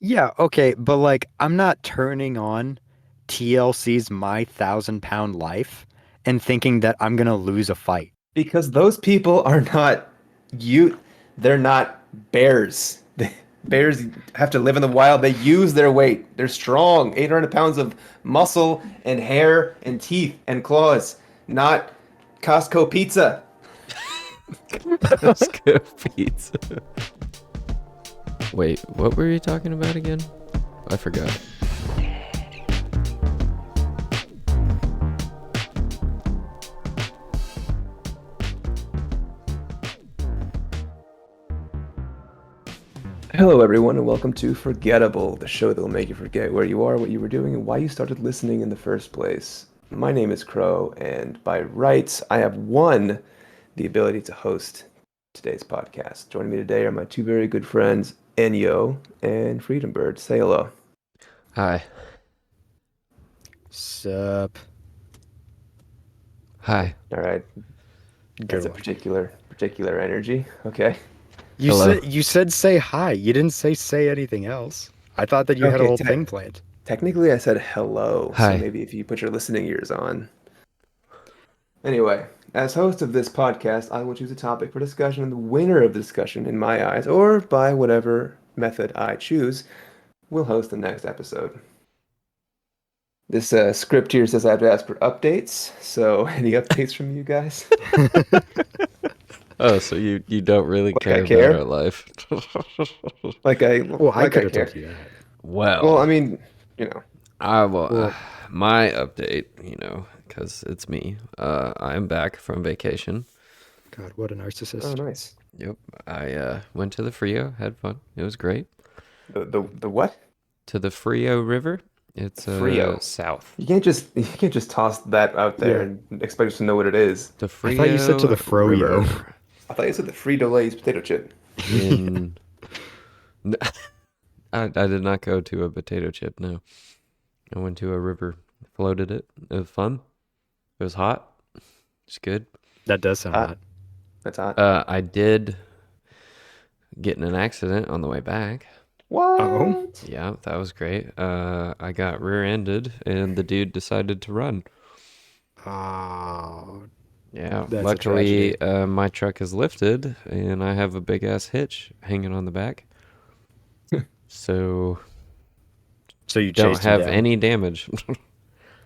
Yeah, okay, but like I'm not turning on TLC's My 1,000 Pound Life and thinking that I'm gonna lose a fight. Because those people are not you. They're not bears. Bears have to live in the wild. They use their weight. They're strong. 800 pounds of muscle and hair and teeth and claws. Not Costco pizza. Costco pizza. Wait, what were you talking about again? I forgot. Hello, everyone, and welcome to Forgettable, the show that will make you forget where you are, what you were doing, and why you started listening in the first place. My name is Crow, and by rights, I have won the ability to host today's podcast. Joining me today are my two very good friends, Enyo and Freedom Bird. Say hello. Hi. Sup. Hi. All right, that's Good a one. particular energy. Okay. You Hello. said you said say hi. You didn't say anything else. I thought that you had a Okay. whole thing planned. Technically, I said hello, so Hi. maybe if you put your listening ears on. Anyway, as host of this podcast, I will choose a topic for discussion, and the winner of the discussion, in my eyes, or by whatever method I choose, will host the next episode. This script here says I have to ask for updates, so any updates from you guys? Oh, so you don't really Like I care about our care? life. Well, I Like could I have told care. you that. Well, I Well, mean, you know, I will. Well, My update, because it's me. I'm back from vacation. God, what a oh narcissist. nice. Yep. I went to the Frio, had fun. It was great. The what? To the Frio River. The It's Frio. south. You can't just toss that out there Yeah, and expect us to know what it is. The I thought you said to the Frio froyo. River I thought you said the Frito-Lay's potato chip. Yeah. in. I did not go to a potato chip. No, I went to a river, floated it. It was fun. It was hot. It's good. That does sound Hot. hot. That's hot. I did get in an accident on the way back. Oh, What? Yeah, that was great. I got rear-ended, and the dude decided to run. oh, Yeah, that's a tragedy. luckily, my truck is lifted, and I have a big ass hitch hanging on the back, so So you don't chased him have down. any damage.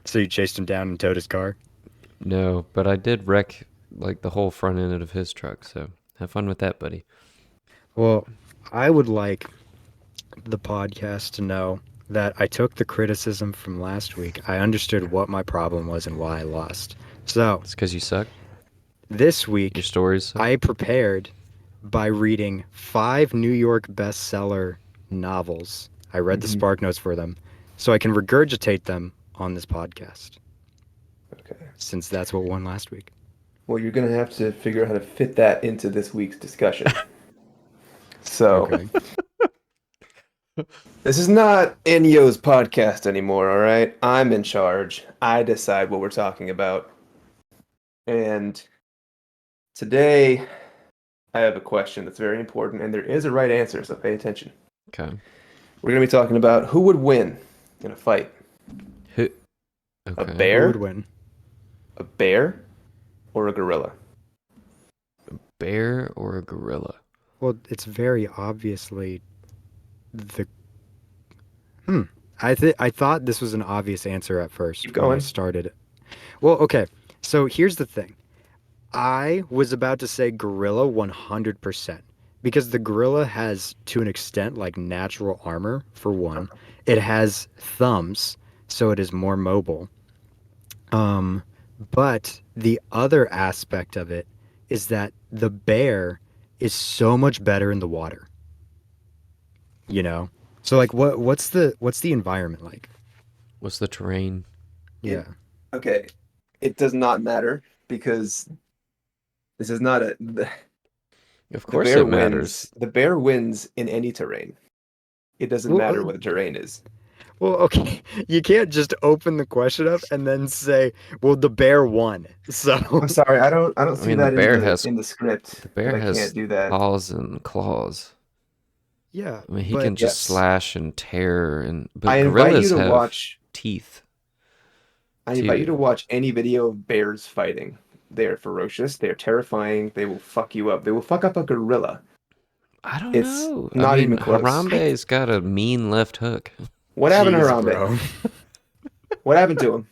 So you chased him down and towed his car. No, but I did wreck like the whole front end of his truck, so have fun with that, buddy. Well, I would like the podcast to know that I took the criticism from last week. I understood what my problem was and why I lost. So It's because you suck. this Your week, stories suck. I prepared by reading five New York bestseller novels. I read the Mhm. Spark Notes for them so I can regurgitate them on this podcast, Okay. since that's what won last week. Well, you're gonna have to figure out how to fit that into this week's discussion. So, Okay. this is not Enyo's podcast anymore, all right? I'm in charge. I decide what we're talking about. And today, I have a question that's very important, and there is a right answer, so pay attention. Okay. We're gonna be talking about who would win in a fight, Who? a Okay. Who would bear, win? a bear, or a gorilla? Bear or a gorilla? Well, it's very obviously the. Hmm. I thought this was an obvious answer at first Keep when I going. started it. Well, okay. So here's the thing. I was about to say gorilla 100% because the gorilla has, to an extent, like natural armor, for one. It has thumbs, so it is more mobile. Um, but the other aspect of it is that the bear is so much better in the water, you know? So like what's the environment like? What's the terrain? It Yeah. okay. It does not matter because this is not a Of the course bear it wins. matters. The bear wins in any terrain. It doesn't Well, matter what the terrain is. well, okay. You can't just open the question up and then say, "Well, the bear won." So, I'm sorry, I don't I see mean, the that in bear the has in the script the that bear I can't has do that. paws and claws. Yeah, I mean, he but can just Yes. slash and tear, I but invite you gorillas to have watch teeth I invite you too. to watch any video of bears fighting. They are ferocious, they are terrifying, they will fuck you up. They will fuck up a gorilla. I don't It's know. I not mean, even close. Harambe's got a mean left hook. What happened to jeez, Harambe? bro. What happened to him?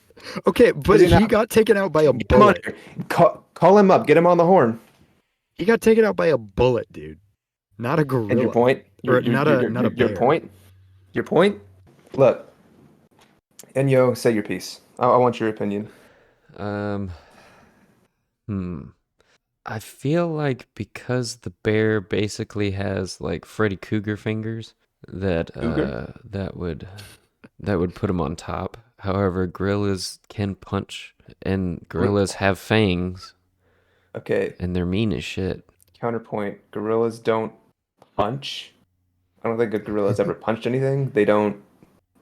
Okay, Is but he he not? got taken out by a Get him on bullet. here. Call him up. Get him on the horn. He got taken out by a bullet, dude. Not a And your gorilla. point? Or not a Your bear. point? Your point? Look, Enyo, say your piece. I want your opinion. Um, hmm. I feel like because the bear basically has like Freddy Krueger fingers, that Cougar? that would put him on top. However, gorillas can punch, and Gor- gorillas have fangs, Okay, and they're mean as shit. counterpoint. Gorillas don't punch. I don't think a gorilla's ever punched anything. They don't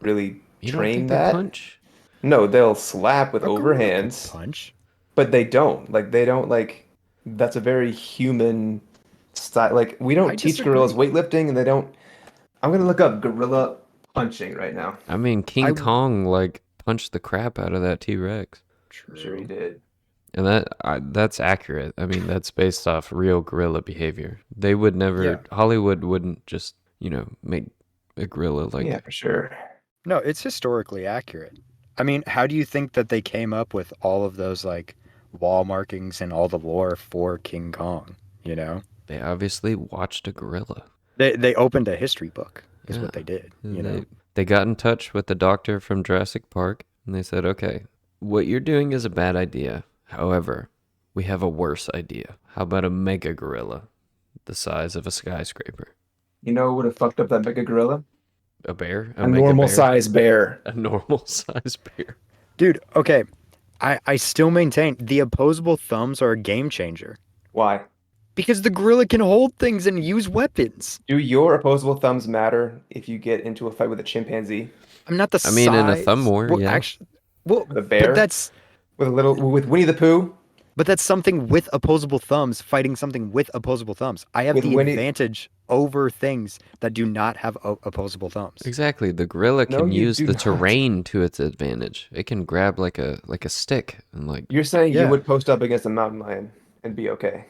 really You don't train think they that. punch? No, they'll slap with A gorilla can overhands, punch. but they don't. Like they don't like that's a very human style. Like we I don't teach gorillas disagree. weightlifting and they don't I'm gonna look up gorilla punching right now. I mean, I King Kong like punched the crap out of that T-Rex. I'm sure he true. did. And that's accurate. I mean, that's based off real gorilla behavior. They would Yeah. never, Hollywood wouldn't just, make a gorilla Yeah, like, for sure. No, it's historically accurate. I mean, how do you think that they came up with all of those like wall markings and all the lore for King Kong, you know? they obviously watched a gorilla. They opened a history book is Yeah. what they did, you They know? they got in touch with the doctor from Jurassic Park and they said, "Okay, what you're doing is a bad idea. However, we have a worse idea. How about a mega gorilla the size of a skyscraper? You know what would have fucked up that mega gorilla? A bear? A A mega normal bear? size bear. A normal size bear?" Dude, okay. I still maintain the opposable thumbs are a game changer Why? because the gorilla can hold things and use weapons. Do your opposable thumbs matter if you get into a fight with a chimpanzee? I'm not the I mean, in a thumb size. war, Well, yeah. actually, well, With a but bear? that's With Winnie the Pooh? but that's something with opposable thumbs fighting something with opposable thumbs. I have With the Winnie advantage over things that do not have opposable thumbs. Exactly. The gorilla No, can you use do the not. terrain to its advantage. It can grab like a stick and like You're saying you Yeah. would post up against a mountain lion and be okay.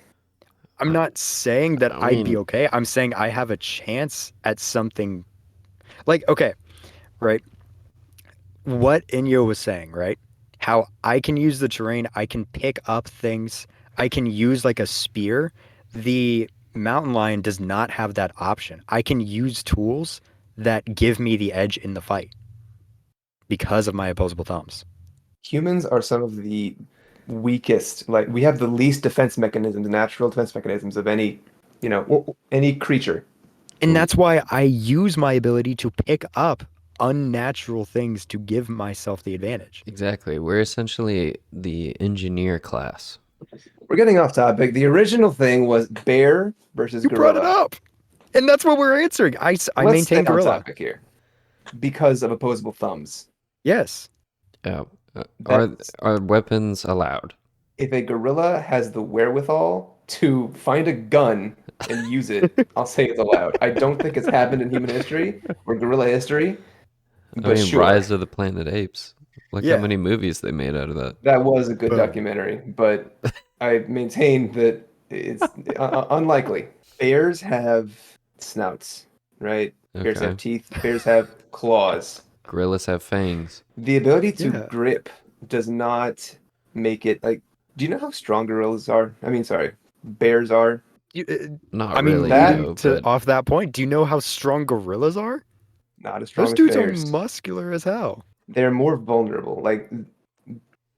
I'm not saying that I I'd be mean, okay. I'm saying I have a chance at something like okay, right? What Enyo was saying, right? How I can use the terrain, I can pick up things, I can use like a spear. The mountain lion does not have that option. I can use tools that give me the edge in the fight because of my opposable thumbs. Humans are some of the weakest, like we have the least defense mechanisms, natural defense mechanisms of any, any creature. And that's why I use my ability to pick up unnatural things to give myself the advantage. exactly. We're essentially the engineer class. We're getting off topic. The original thing was bear versus You brought it gorilla. up. And that's what we're answering. I Let's stay maintain on gorilla. topic here because of opposable thumbs. Yes. Yeah. Are That's are weapons allowed? if a gorilla has the wherewithal to find a gun and use it, I'll say it's allowed. I don't think it's happened in human history or gorilla history, I but mean, sure, Rise of the Planet Apes. Look how Yeah. many movies they made out of that. that was a good Boom. documentary, but I maintain that it's unlikely. Bears have snouts, right? Bears have Okay. teeth, bears have claws. Gorillas have fangs. The ability to Yeah. grip does not make it like, do you know how strong gorillas are? I mean, sorry, bears are. You, Not I mean, really, That leading no, to but off that point, do you know how strong gorillas are? not as strong Those as dudes are bears. muscular as hell. They're more vulnerable. Like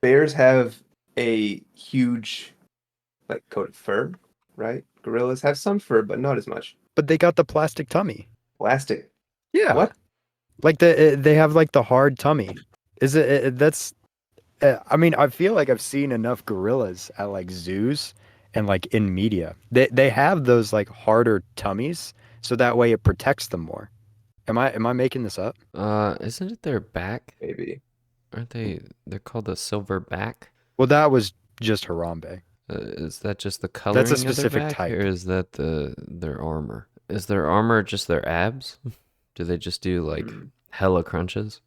bears have a huge like coat of fur, right? Gorillas have some fur, but not as much. But they got the plastic tummy. Plastic. Yeah. What? Like they have like the hard tummy. Is it that's I mean, I feel like I've seen enough gorillas at like zoos and like in media. They have those like harder tummies so that way it protects them more. Am I making this up? isn't it their back? Maybe. Aren't they? They're called the silver back. Well, that was just Harambe. Is that just the That's a coloring of their specific back, or type. is that their armor? Is their armor just their abs? Do they just do like Hmm. hella crunches?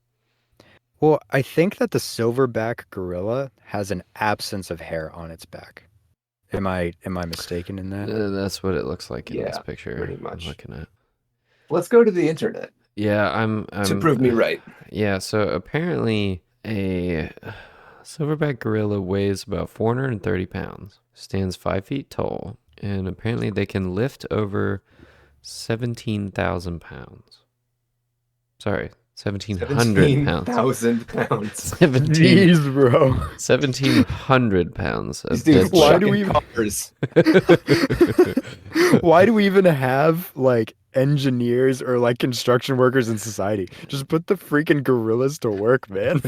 Well, I think that the silverback gorilla has an absence of hair on its back. Am I mistaken in that? That's what it looks like in this Yeah, picture pretty I'm much. looking at. Let's go to the internet Yeah, to prove me right. yeah, so apparently a silverback gorilla weighs about 430 pounds, stands 5 feet tall, and apparently they can lift over 17,000 pounds. Sorry, 1,700 pounds. 17,000 pounds. 17 Jeez, bro. 1,700 pounds These of dudes dead Why weight. do chucking we cars. Why do we even have like engineers or like construction workers in society? Just put the freaking gorillas to work, man.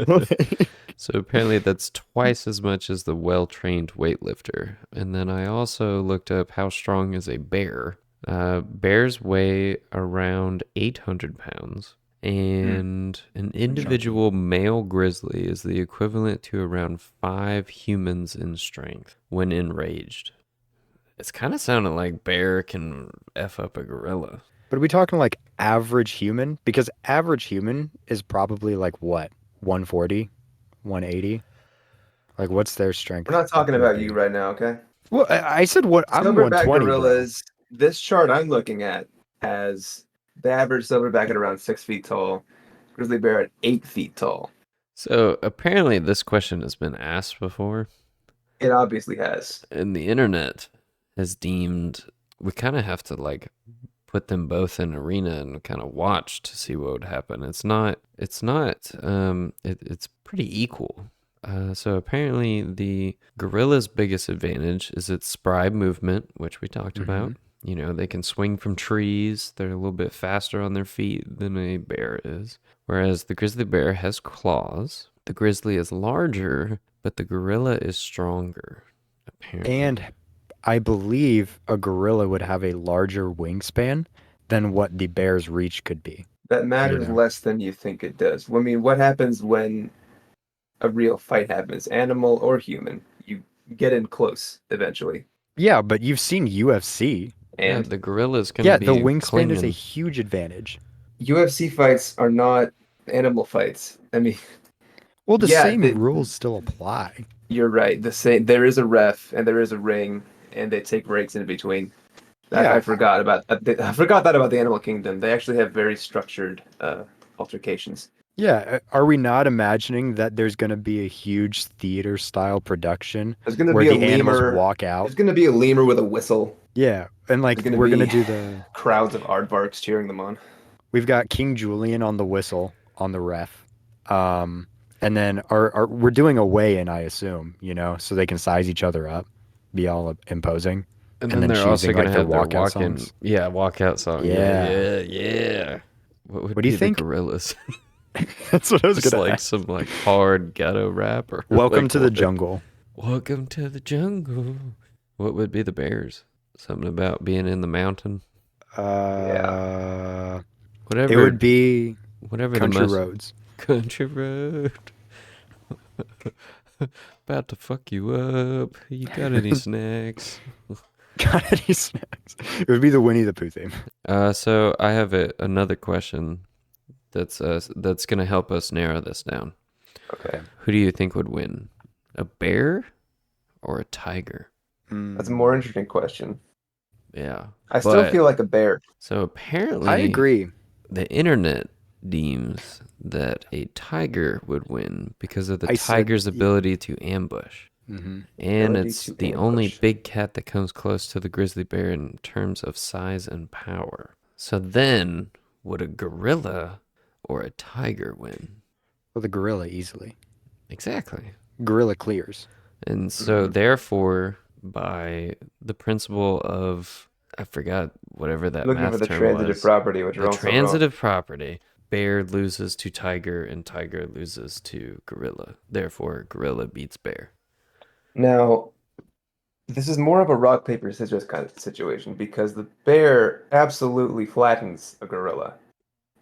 Like, So apparently that's twice as much as the well-trained weightlifter. And then I also looked up how strong is a bear. Bears weigh around 800 pounds, Hmm, and an chunky. individual male grizzly is the equivalent to around 5 humans in strength when enraged. It's kind of sounding like bear can F up a gorilla. But are we talking like average human? Because average human is probably like what? 140, 180? Like what's their we're strength not talking would about you be? right now, okay? Well, I said what I'm Silverback 120, bro. gorillas, this chart I'm looking at has the average silverback at around 6 feet tall, grizzly bear at 8 feet tall. So apparently this question has been asked before, It obviously has. and the internet has deemed we kind of have to like put them both in arena and kind of watch to see what would happen. It's pretty equal. So apparently the gorilla's biggest advantage is its spry movement, which we talked Hmm. about. You know, they can swing from trees. They're a little bit faster on their feet than a bear is. Whereas the grizzly bear has claws. The grizzly is larger, but the gorilla is stronger, apparently. And I believe a gorilla would have a larger wingspan than what the bear's reach could be, That you matters know? less than you think it does. I mean, what happens when a real fight happens, animal or human? You get in close eventually. Yeah, but you've seen UFC. Yeah, And the gorilla's gonna Yeah, the be wingspan is a clinging. huge advantage. UFC fights are not animal fights. I mean, Well, the yeah, same rules still apply. you're right. The same. There is a ref and there is a ring, and they take breaks in between. I Yeah, forgot about. I forgot that about the Animal Kingdom. They actually have very structured altercations. yeah. Are we not imagining that there's going to be a huge theater style production There's gonna where be a the animals lemur. walk out? There's gonna be a lemur with a whistle. Yeah, and like There's gonna we're going to be do the crowds of aardvarks cheering them on. we've got King Julian on the whistle on the ref. Um and then our we're doing a weigh-in, I assume, so they can size each other up, be all imposing, And and then then they're also choosing gonna like their have their walkout walk-in, songs. yeah, walkout song. Yeah, Yeah. yeah, yeah. What would What do you be the think? gorillas? That's what I was Just gonna like ask. some like hard ghetto rap or Welcome like to the what? jungle. Welcome to the jungle. What would be the bears? Something about being in the mountain. Yeah. Uh, it would Whatever, be whatever the country most roads. country road. About to fuck you up. You got any snacks? Got any snacks? It would be the Winnie the Pooh theme. So I have another question that's gonna help us narrow this down. Okay. Okay. Who do you think would win? A bear or a tiger? That's a more Mm, interesting question. Yeah. I still But feel like a bear. so I apparently agree. the internet deems that a tiger would win because of the I said, tiger's ability to ambush. hmm And Ability it's to the only ambush. big cat that comes close to the grizzly bear in terms of size and power. So then, would a gorilla or a tiger win? well, the gorilla easily. Exactly. Gorilla clears. And so, Hmm. therefore, by the principle of, I forgot whatever that Looking for math the term transitive was, property, which is the also wrong. transitive property, bear loses to tiger and tiger loses to gorilla. Therefore, gorilla beats bear. Now, this is more of a rock, paper, scissors kind of situation because the bear absolutely flattens a gorilla.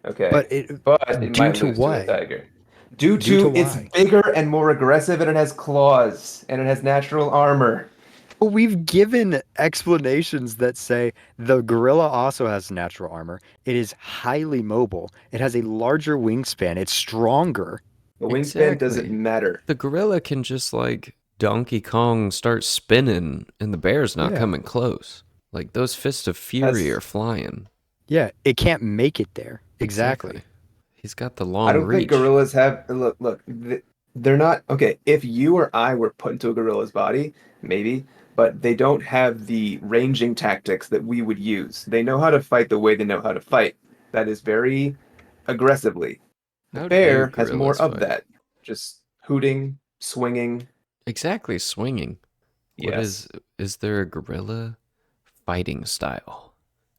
Okay. But it But it due might to lose to a what? tiger. Due Due to to it's why? bigger and more aggressive and it has claws and it has natural armor. Well, we've given explanations that say the gorilla also has natural armor. It is highly mobile. It has a larger wingspan. It's stronger. The wingspan doesn't Exactly. matter. The gorilla can just like Donkey Kong start spinning and the bear's not Yeah. coming close. Like those fists of fury That's are flying. Yeah, it can't make it there. Exactly. Exactly. He's got the I long don't think reach. gorillas have look, they're not okay. If you or I were put into a gorilla's body, maybe, but they don't have the ranging tactics that we would use. They know how to fight the way they know how to fight. That is very aggressively. The How do bear has more gorillas of fight? that. Just hooting, swinging. Exactly, swinging. What Yes. is there a gorilla fighting style?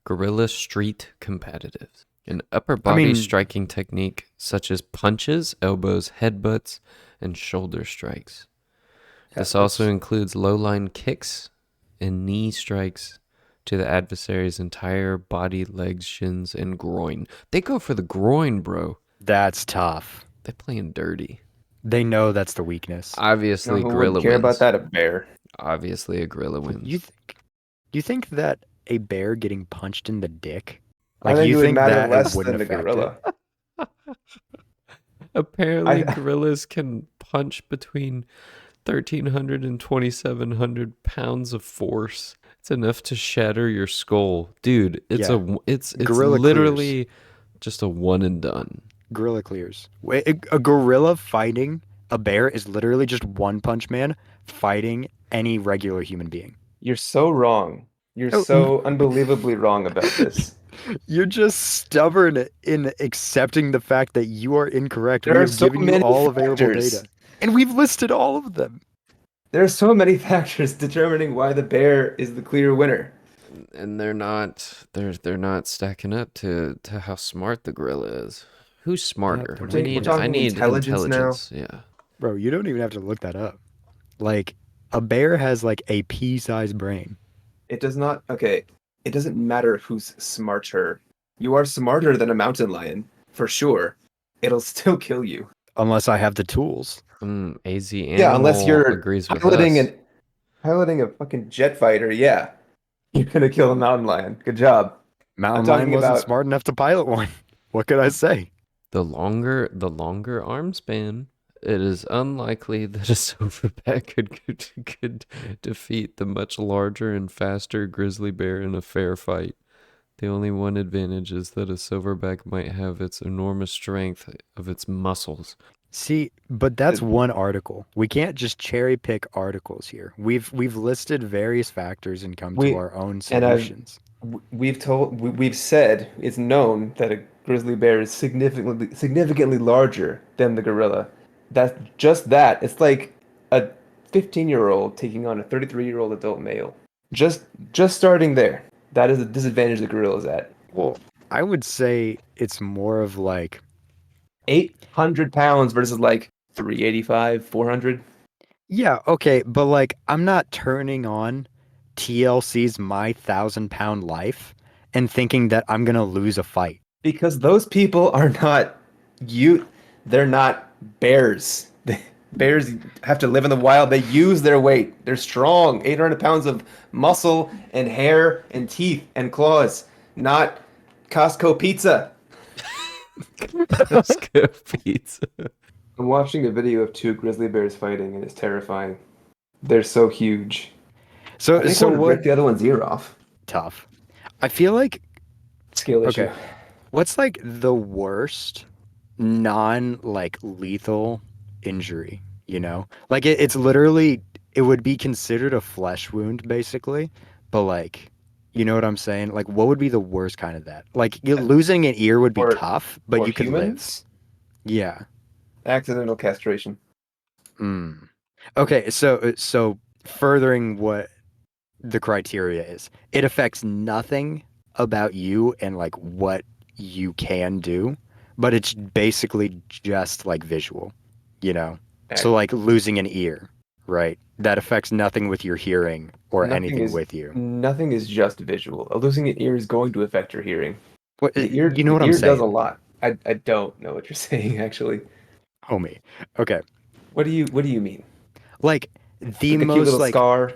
Gorilla street competitive. An upper I body mean, striking technique such as punches, elbows, headbutts, and shoulder strikes. yeah, This also includes low line kicks and knee strikes to the adversary's entire body, legs, shins, and groin. They go for the groin, bro. that's tough. They playing dirty. They know that's the weakness. You know Obviously, who wouldn't gorilla care about wins. that? A bear. Obviously, a gorilla You wins. think you think that a bear getting punched in the dick, I like think you it would think matter that it less wouldn't than the affect it? gorilla. Apparently, I gorillas can punch between 1,300 and 2,700 pounds of force. It's enough to shatter your skull, dude. Yeah, It's gorilla clears. literally just a one and done. Gorilla clears. A gorilla fighting a bear is literally just one punch man fighting any regular human being. You're so wrong. You're Oh, so unbelievably wrong about this. you're just stubborn in accepting the fact that you are incorrect. There We are have so given you many all available factors. data, and we've listed all of them. There are so many factors determining why the bear is the clear winner. And they're not stacking up to how smart the gorilla is. Who's Yeah, smarter? they're We're not taking, we're even. I talking need intelligence now. intelligence. Yeah. Bro, you don't even have to look that up. Like, a bear has like a pea-sized brain. It does not, okay, it doesn't matter who's smarter. You are smarter than a mountain lion, for sure. It'll still kill you. Unless I have the tools. AZ Yeah, unless Animal you're agrees with piloting us. an piloting a fucking jet fighter, yeah. You're gonna kill a mountain lion. Good job. I'm Mountain lion talking wasn't about smart enough to pilot one. What could I say? The longer arm span, it is unlikely that a silverback could defeat the much larger and faster grizzly bear in a fair fight. The only one advantage is that a silverback might have its enormous strength of its muscles. See, but that's the, one article. We can't just cherry pick articles here. We've listed various factors and come to we our own and solutions. we've said it's known that a grizzly bear is significantly larger than the gorilla. That's just that. It's like a 15-year-old taking on a 33-year-old adult male. Just starting there. That is a disadvantage the gorilla's at. Well, I would say it's more of like, 800 pounds versus like 385, 400. yeah, okay, but like I'm not turning on TLC's My 1,000 Pound Life and thinking that I'm gonna lose a fight. Because those people are not you they're not bears. Bears have to live in the wild. They use their weight. They're strong. 800 pounds of muscle and hair and teeth and claws. Not Costco pizza. Costco pizza. I'm watching a video of two grizzly bears fighting and it's terrifying. They're so huge. I So think so one would what rip the other one's ear off. tough. I feel like Skill issue. okay, what's like the worst non like lethal injury, you know? Like it's literally it would be considered a flesh wound basically, but like you know what I'm saying? Like what would be the worst kind of that? Like losing an ear would be Or tough, but for you could live. humans, Yeah. accidental castration. Mm. Okay, so furthering what the criteria is, it affects nothing about you and like what you can do, but it's basically just like visual, you know? So like losing an ear, right? That affects nothing with your hearing or Nothing anything is with you. nothing is just visual. Losing an ear is going to affect your hearing. What The ear you know the what I'm ear does a saying, lot. I don't know what you're saying actually. homie. Okay. What do you mean? Like the Like a cute most little like scar?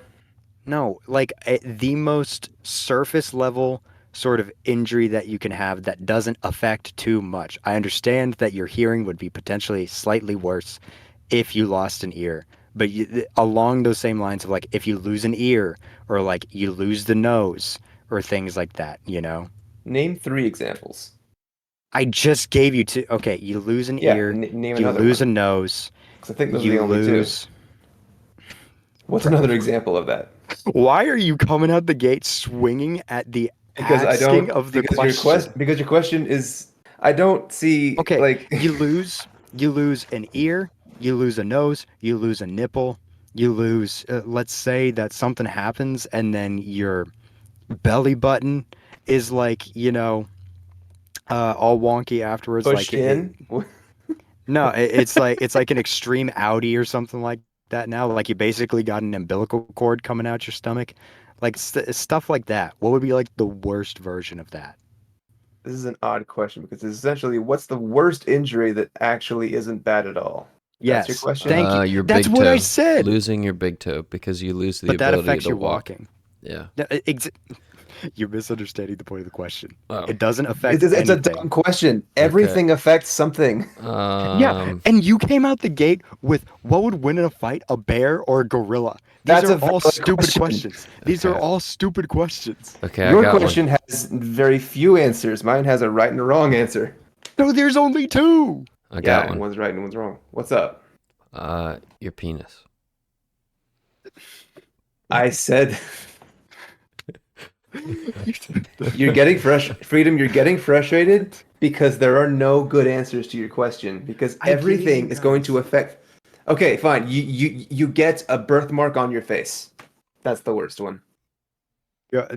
No, like the most surface level sort of injury that you can have that doesn't affect too much. I understand that your hearing would be potentially slightly worse if you lost an ear, but along those same lines of like if you lose an ear or like you lose the nose or things like that, you know? Name three examples. I just gave you two. Okay, you lose an Yeah, ear, name you another lose a one. nose, Because I think those are you the only two. lose. What's another example of that? Why are you coming out the gate swinging at the Because I asking don't, of the question? because your question is, I don't see Okay, like, you lose an ear, you lose a nose, you lose a nipple, you lose, let's say that something happens and then your belly button is like, all wonky afterwards. pushed in. No, it's like an extreme outie or something like that now. Like you basically got an umbilical cord coming out your stomach. Like stuff like that. What would be like the worst version of that? This is an odd question because it's essentially what's the worst injury that actually isn't bad at all? That's your Yes, question? thank you. Your That's big what I toe. said. Losing your big toe because you lose the But that ability affects to your walk. walking. Yeah. No, you're misunderstanding the point of the question. Oh. It doesn't affect It's a anything. dumb question. Okay. Everything affects something. Yeah, Um. and you came out the gate with what would win in a fight, a bear or a gorilla? These That's are a all valid stupid question. questions. These are Okay. all stupid questions. Okay. I Your got one. question has very few answers. Mine has a right and a wrong answer. No, there's only two. I got Yeah, and one. one's right and one's wrong. What's up? Your penis. I said you're getting freedom, you're getting frustrated because there are no good answers to your question because I gave you everything is going to guys. affect. Okay, fine. You get a birthmark on your face. That's the worst one. Go,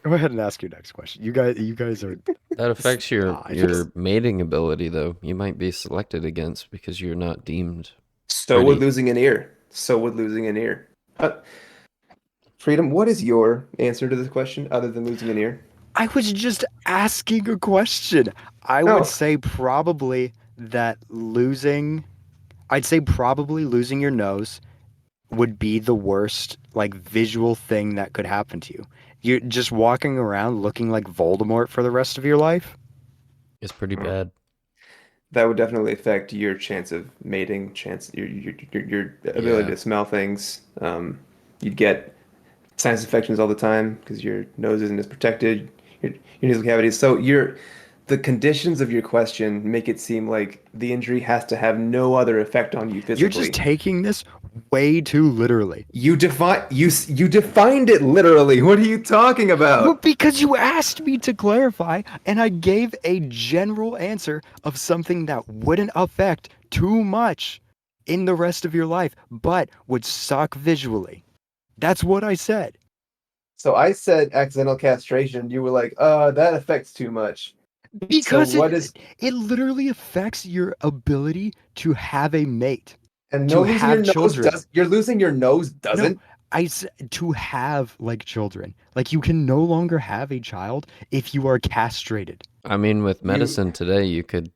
go ahead and ask your next question. You guys are. That affects God. your mating ability, though. You might be selected against because you're not deemed So would pretty. losing an ear. So would losing an ear. Uh, Freedom, what is your answer to this question other than losing an ear? I was just asking a question. I would No. say probably that losing. I'd say probably losing your nose would be the worst like visual thing that could happen to you. You're just walking around looking like Voldemort for the rest of your life. It's pretty Hmm. bad. That would definitely affect your chance of mating, your ability Yeah. to smell things. You'd get sinus infections all the time because your nose isn't as protected, your nasal cavities. So the conditions of your question make it seem like the injury has to have no other effect on you You're just physically. taking this way too literally. You defined it literally. What are you talking Well, about? because you asked me to clarify, and I gave a general answer of something that wouldn't affect too much in the rest of your life, but would suck visually. That's what I said. So I said accidental castration. You were like, that affects too much. So Because what is it literally affects your ability to have a mate, and no to losing your have nose children. does you're losing your nose No, doesn't? to have like children. Like you can no longer have a child if you are castrated. I mean, with You medicine today, you could,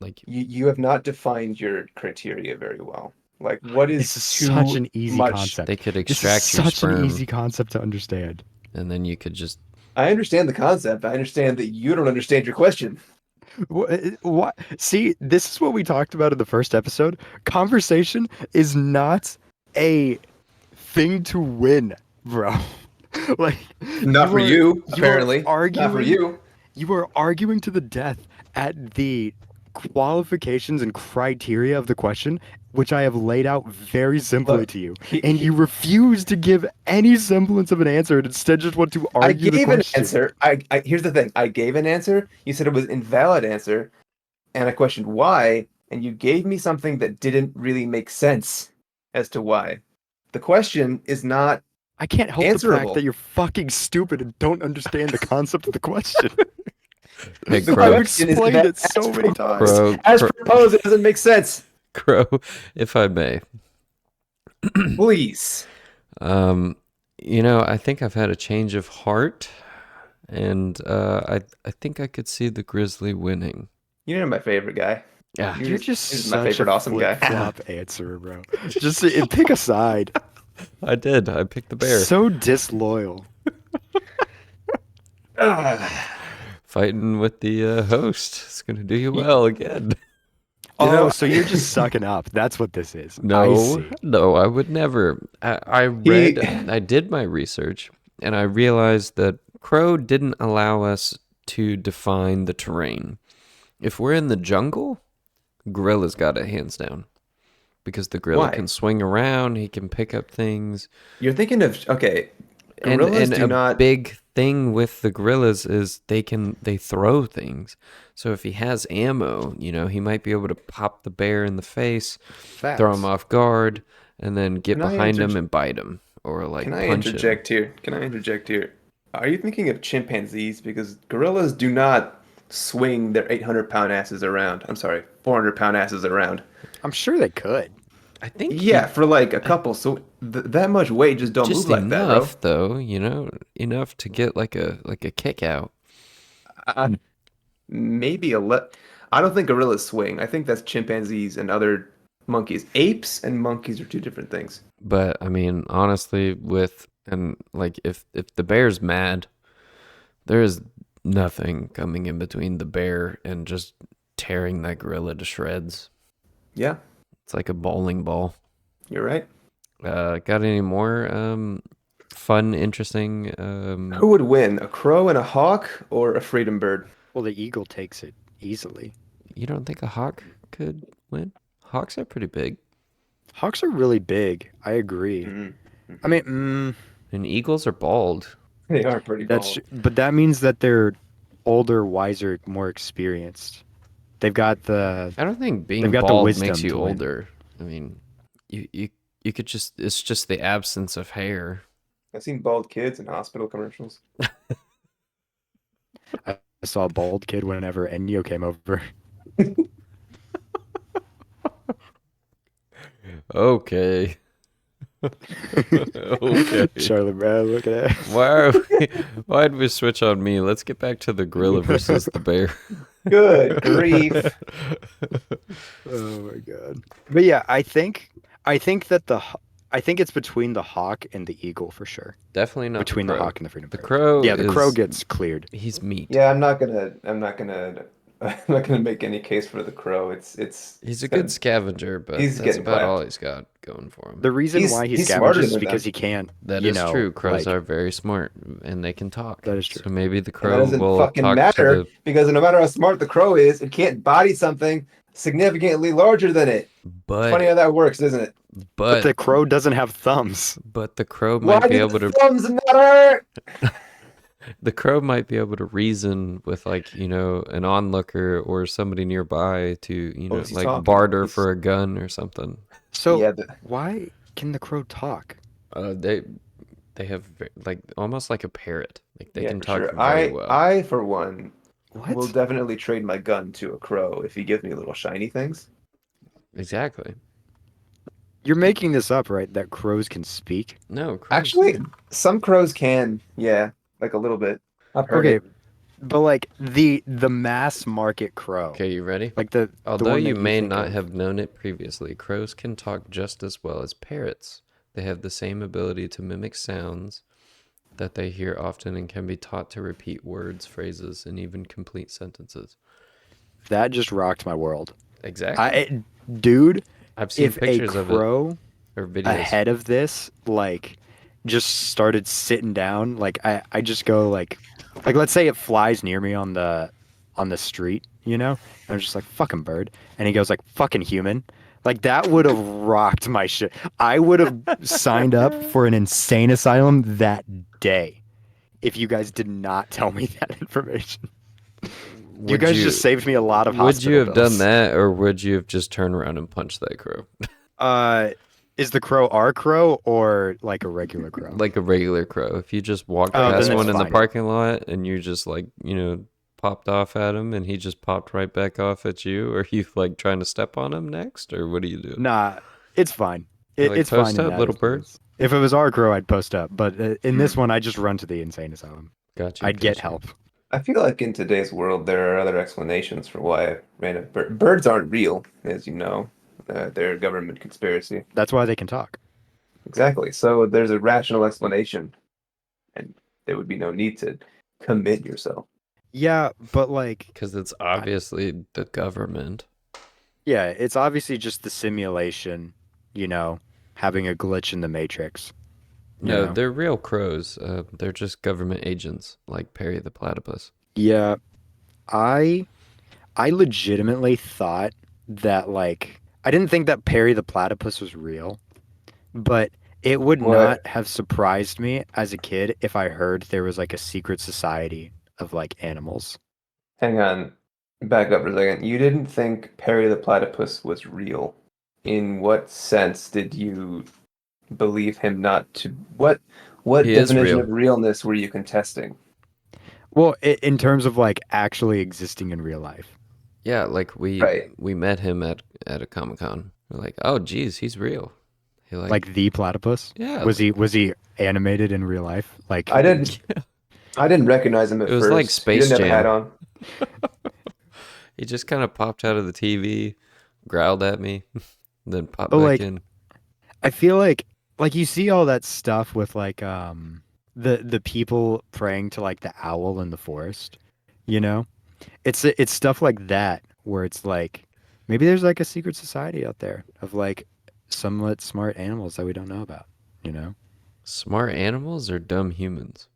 like, you have not defined your criteria very well. Like what This is is such too an easy much? they concept. could This is extract your such an sperm easy concept to understand. and then you could just. I understand the concept. I understand that you don't understand your question. What? See, this is what we talked about in the first episode. Conversation is not a thing to win, bro. Like Not for you, you are apparently. Not for arguing you. you are arguing to the death at the qualifications and criteria of the question, which I have laid out very simply Look, to you, and you refuse to give any semblance of an answer and instead just want to I argue the gave an question. answer. Here's the thing. I gave an answer. You said it was invalid answer, and I questioned why, and you gave me something that didn't really make sense as to why. The question is not I can't help the fact that answerable. you're fucking stupid and don't understand the concept of the question. Hey, The I've Crow, question is explained that it so many times. Crow, as proposed, it doesn't make sense. Crow, if I may. Please. Um, I think I've had a change of heart, and I think I could see the Grizzly winning. You're my favorite guy. Yeah. You're just You're just my such a favorite awesome guy. flip-flop answer, bro. Just pick a side. I did. I picked the bear. So disloyal. Ah, Fighting with the host. It's gonna do you well again. you Oh, know, so you're just sucking up. That's what this is. I No, see. no, I would never. he, I did my research, and I realized that Crow didn't allow us to define the terrain. If we're in the jungle, Gorilla's got it hands down because the gorilla why? can swing around, he can pick up things, You're thinking of, okay, gorillas and do a not. big thing with the gorillas is they throw things. So if he has ammo, he might be able to pop the bear in the face, throw him Facts. off guard, and then get Can I behind him interj and bite him or can like I punch him. interject here? Can I interject here? Are you thinking of chimpanzees? Because gorillas do not swing their 800-pound asses around. I'm sorry, 400-pound asses around. I'm sure they could. I think Yeah, for like a I, couple. So that much weight just don't move just like that, bro. enough though, enough to get like a kick out. Uh, maybe a let. I don't think gorillas swing. I think that's chimpanzees and other monkeys. Apes and monkeys are two different things. But I mean, honestly, if the bear's mad, there is nothing coming in between the bear and just tearing that gorilla to shreds. Yeah, It's like a bowling ball. you're right. Got any more fun, interesting Who would win, a crow and a hawk or a freedom bird? Well, the eagle takes it easily. you don't think a hawk could win? Hawks are pretty big. Hawks are really big. I agree. Hmm. I mean, And eagles are bald. They are pretty that's bold. but that means that they're older, wiser, more experienced. They've got the I don't think they've being got the bald makes wisdom you to win. older. I mean, you could just it's just the absence of hair. I've seen bald kids in hospital commercials. I saw a bald kid whenever Enyo came over. Okay. Okay. Charlie Brown, look at Why are why'd we switch on me? Let's get back to the gorilla versus that. the bear. Good grief. Oh my god. But yeah, I think that I think it's between the hawk and the eagle for sure. Definitely not the Between the crow. hawk and the freedom The bird. crow Yeah, the crow is gets cleared. he's meat. Yeah, I'm not gonna make any case for the crow. He's It's a good gonna, scavenger, but he's that's getting about all clapped. he's got going for him. The reason why he He's smarter scavenges is than because them. he can't, That is true. Crows like are very smart and they can talk. that is true. So maybe the And that crow doesn't will fucking talk to matter the because no matter how smart the crow is, it can't body something significantly larger than it. It's funny but how that works, isn't it? But but the crow doesn't have thumbs. but the crow Why might be do able the to thumbs matter? the crow might be able to reason with like an onlooker or somebody nearby to Oh, is he like talking? barter for a gun or something. So Yeah, why can the crow talk? They have like almost like a parrot, like they yeah, can for talk sure. very well. I for one will What? definitely trade my gun to a crow if he gives me little shiny things. Exactly. You're making this up, right? That crows can speak? No, crows. Actually, some crows can, yeah, like a little bit. I've heard Okay, it. but like the mass market crow, Okay, you ready? like the Although one you that you may think not of. have known it previously, crows can talk just as well as parrots. They have the same ability to mimic sounds that they hear often and can be taught to repeat words, phrases, and even complete sentences. That just rocked my world. Exactly. Dude, I've seen if a pictures of it crow or videos. ahead of this, like, just started sitting down, like I just go like let's say it flies near me on the street, and I'm just like fucking bird, and he goes like fucking human. Like that would have rocked my shit. I would have signed up for an insane asylum that day if you guys did not tell me that information. You Would guys just you saved me a lot of would you hospital have done bills. that or would you have just turned around and punched that crow? Uh, is the crow our crow or like a regular crow? Like a regular crow. If you just walked Oh, then past it's one in the fine. parking lot and you just like, popped off at him and he just popped right back off at you, are you like trying to step on him next or what do you do? Nah, it's fine. You're like, It's fine post in up, that little bird. instance. If it was our crow, I'd post up. But in this one, I just run to the insane asylum. Got you. I'd get Got you. help. I feel like in today's world, there are other explanations for why random birds aren't real, as you know. They're a government conspiracy. That's why they can talk. Exactly. So there's a rational explanation, and there would be no need to commit yourself. Yeah, but like, Because it's I, obviously the government. yeah, it's obviously just the simulation, you know, having a glitch in the matrix, you No, know. they're real crows. They're just government agents, like Perry the Platypus. Yeah, I I legitimately thought that like I didn't think that Perry the Platypus was real, but it would not What? have surprised me as a kid if I heard there was like a secret society of like animals. Hang on. Back up for a second. You didn't think Perry the Platypus was real. In what sense did you believe him not to? What He is definition of real. realness were you contesting? Well, in terms of like actually existing in real life, Yeah, like we Right. we met him at a Comic-Con. We're like, oh, geez, he's real. He like, like the platypus, yeah, was he animated in real life? I Like, didn't I didn't recognize him it at was like first. He didn't Space have a hat Jam. on. He just kind of popped out of the TV, growled at me, then popped but back like in. I feel like you see all that stuff with like the people praying to like the owl in the forest, you know? It's stuff like that where it's like maybe there's like a secret society out there of like somewhat smart animals that we don't know about, you know? Smart animals or dumb humans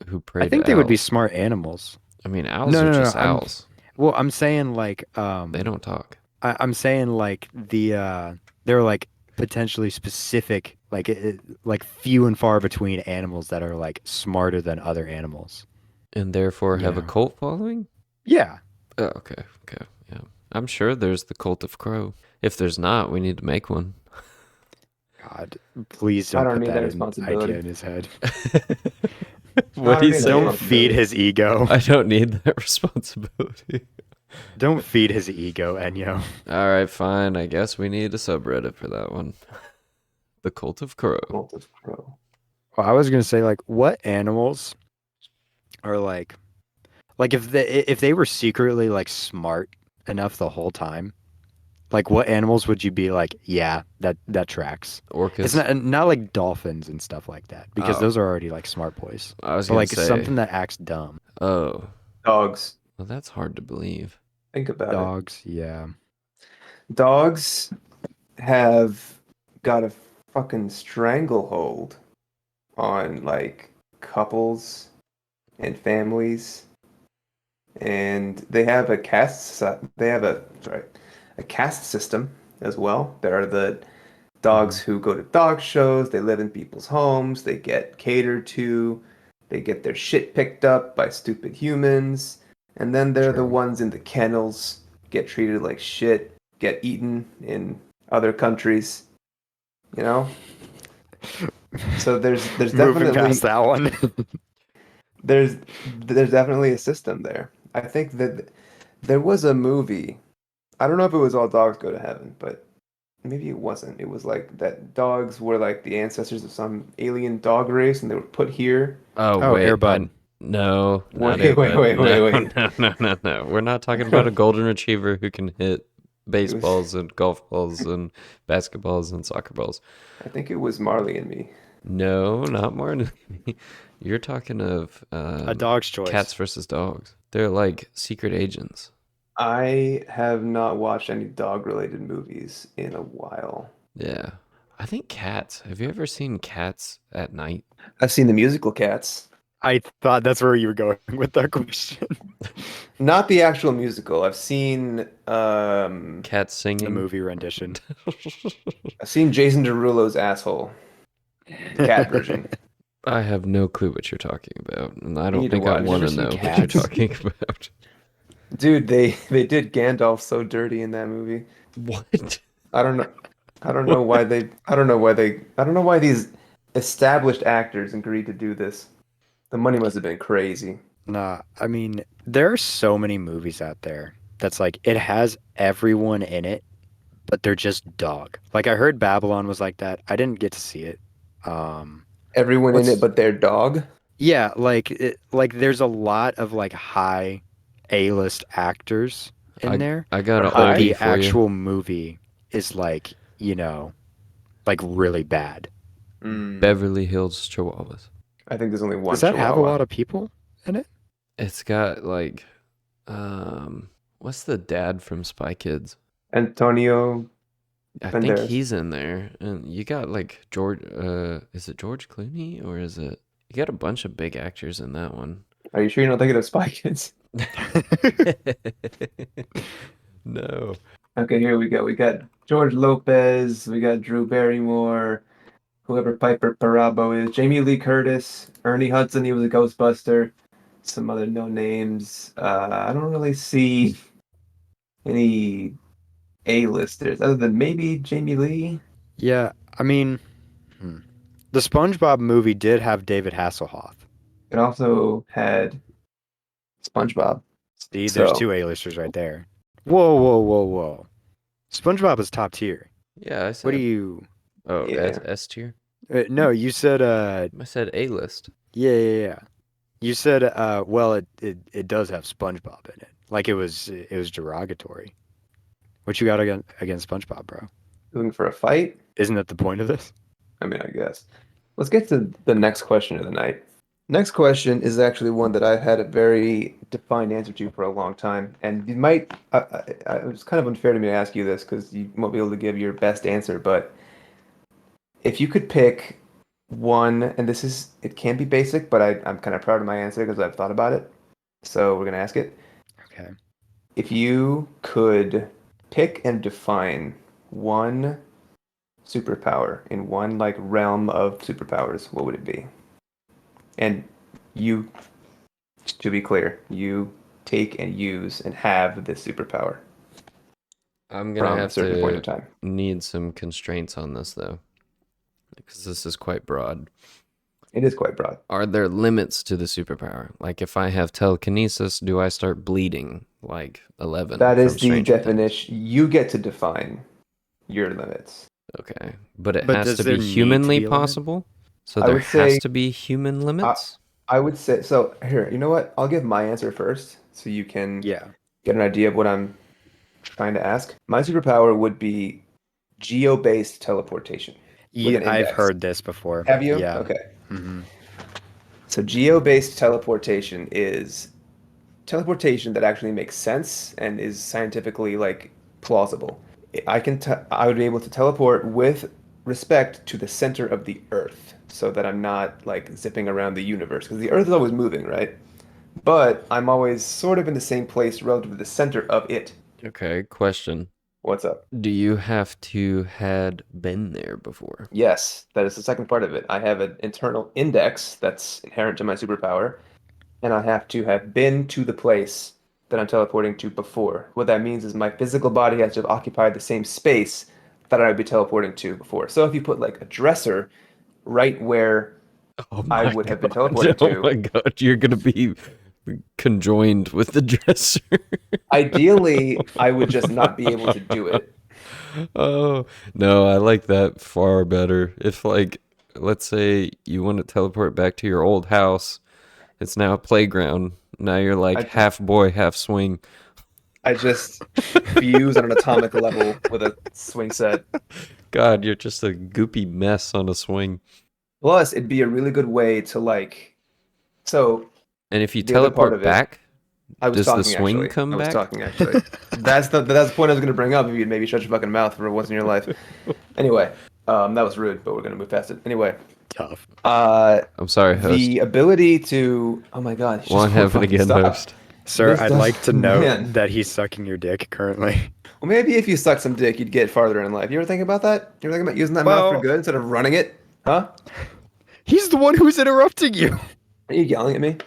who I pray think to they would be owls? smart animals. I mean, owls No, are no, no, no. just owls. I'm saying like They don't talk. I'm saying like they're like potentially specific like few and far between animals that are like smarter than other animals, And therefore you have a know? cult following? Yeah. Oh, okay, okay, yeah. I'm sure there's the cult of Crow. If there's not, we need to make one. God, please I don't don't put need that that idea responsibility. in his head. I What do don't you need that say? Don't feed responsibility. his ego. I don't need that responsibility. Don't feed his ego, Enyo. All right, fine. I guess we need a subreddit for that one. The cult of Crow. Cult of Crow. Well, I was gonna say like what animals are like if they were secretly like smart enough the whole time. Like, what animals would you be like? Yeah, that tracks. It's Orcas. not like dolphins and stuff like that because Oh, those are already like smart boys. I was But gonna like say. something that acts dumb. Oh, Dogs. well, that's hard to believe. Think about it. Dogs, yeah. Dogs have got a fucking stranglehold on like couples and families, and they have a they have a caste system as well. There are the dogs Hmm. who go to dog shows, they live in people's homes, they get catered to, they get their shit picked up by stupid humans, and then they're the True. ones in the kennels, get treated like shit, get eaten in other countries, you know? So there's Moving past definitely that one. there's there's definitely a system there. I think that there was a movie. I don't know if it was All Dogs Go to Heaven, but maybe it wasn't. It was like that dogs were like the ancestors of some alien dog race and they were put here. Oh Oh, wait, I Airbud. no, not Wait, wait, Airbud. wait, No, wait, wait. no. We're not talking about a golden retriever who can hit It was baseballs and golf balls and basketballs and soccer balls. I think it was Marley and Me. No, not more. You're talking of A dog's cats choice. versus dogs. They're like secret agents. I have not watched any dog related movies in a while. Yeah. I think cats. Have you ever seen cats at night? I've seen the musical Cats. I thought that's where you were going with that question. Not the actual musical. Cats The singing? movie rendition. I've seen Jason Derulo's asshole, the cat version. I have no clue what you're talking about, and I You don't need to think I watch. want Never to seen know what you're Cats? talking about. Dude, they did Gandalf so dirty in that movie. What? I don't know. I don't know What? why they. I don't know why they. I don't know why these established actors agreed to do this. The money must have been crazy. Nah, I mean, there are so many movies out there that's like it has everyone in it, but they're just dog. Like I heard Babylon was like that. I didn't get to see it. Um, Everyone in it what's but their dog. yeah, like there's a lot of like high A-list actors in I there, I got Or an but high. oldie the for you. actual movie is like, like really bad. Mm, Beverly Hills Chihuahuas. I think there's only Does one that have a Chihuahua. lot of people in it? It's got like, um, what's the dad from Spy Kids? Antonio I think Banderas. he's in there, and you got like George. Is it George Clooney or is it? You got a bunch of big actors in that one. Are you sure you're not thinking of Spy Kids? No. Okay, here we go. We got George Lopez. We got Drew Barrymore. Whoever Piper Parabo is. Jamie Lee Curtis. Ernie Hudson. He was a Ghostbuster. Some other no names. I don't really see any A-listers other than maybe Jamie Lee. Yeah, I mean, hmm. The SpongeBob movie did have David Hasselhoff. It also had SpongeBob. See, there's So two A-listers right there. Whoa, whoa, whoa, whoa. SpongeBob is top tier. Yeah, I What do said. you? Oh, yeah, S tier. No, you said I said A list. yeah, yeah, yeah. You said well, it does have SpongeBob in it. Like it was derogatory. What you got against SpongeBob, bro? looking for a fight. Isn't that the point of this? I mean, I guess. Let's get to the next question of the night. Next question is actually one that I've had a very defined answer to for a long time, and you might. It's kind of unfair to me to ask you this because you won't be able to give your best answer. But if you could pick one, and this is, it can be basic, but I'm kind of proud of my answer because I've thought about it. So we're gonna ask it. Okay. If you could pick and define one superpower in one like realm of superpowers, what would it be? And you, to be clear, you take and use and have this superpower I'm gonna from a have certain point to in time. need some constraints on this though, because this is quite broad. It is quite broad. Are there limits to the superpower? Like if I have telekinesis, do I start bleeding like 11 That from is the Stranger Things? definition. You get to define your limits. Okay. But it But has does to there be need to humanly be a limit? possible? So I there would has say, to be human I, limits? I would say, so here, you know what? I'll give my answer first so you can Yeah. get an idea of what I'm trying to ask. My superpower would be geo-based teleportation with an I've index. heard this before. Have you? Yeah. Okay. Hmm. So geo-based teleportation is teleportation that actually makes sense and is scientifically like plausible. I would be able to teleport with respect to the center of the Earth so that I'm not like zipping around the universe because the Earth is always moving, right? But I'm always sort of in the same place relative to the center of it. Okay, question. What's up? Do you have to had been there before? Yes, that is the second part of it. I have an internal index that's inherent to my superpower, and I have to have been to the place that I'm teleporting to before. What that means is my physical body has to have occupied the same space that I'd be teleporting to before. So if you put like a dresser right where Oh I my would have been god. teleporting Oh to, my god. You're gonna be conjoined with the dresser. ideally I would just not be able to do it. Oh, no, I like that far better. If like let's say you want to teleport back to your old house, it's now a playground. Now you're like I half boy, half swing. I just fuse on an atomic level with a swing set. God, you're just a goopy mess on a swing. Plus, it'd be a really good way to like. So And if you the other part teleport of it, back, I was does the talking swing actually. I come was back? talking actually. That's the point I was going to bring up. If you'd maybe shut your fucking mouth for once in your life. Anyway, that was rude, but we're going to move past it. Anyway, Tough. uh, I'm sorry, host. the ability to. Oh my God, he Won't just won't happen fucking again, stop. host. Sir, This I'd does, like to note man. that he's sucking your dick currently. Well, maybe if you suck some dick, you'd get farther in life. You ever think about that? You ever think about using that mouth for Well, good instead of running it? Huh? he's the one who's interrupting you. Are you yelling at me?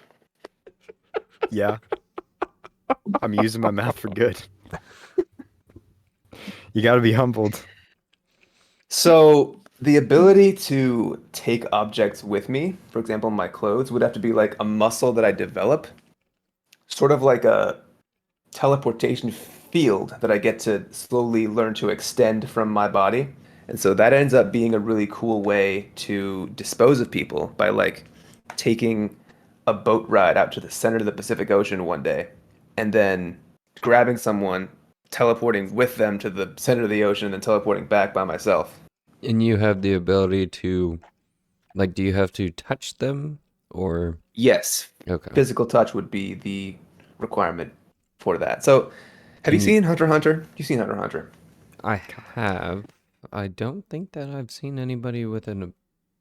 Yeah, I'm using my mouth for good. You got to be humbled. So the ability to take objects with me, for example, my clothes, would have to be like a muscle that I develop, sort of like a teleportation field that I get to slowly learn to extend from my body. And so that ends up being a really cool way to dispose of people by like taking a boat ride out to the center of the Pacific Ocean one day and then grabbing someone, teleporting with them to the center of the ocean, and then teleporting back by myself. And you have the ability to Like, do you have to touch them or Yes, okay? physical touch would be the requirement for that. So, have you And seen Hunter x Hunter? You've seen Hunter x Hunter. I have. I don't think that I've seen anybody with a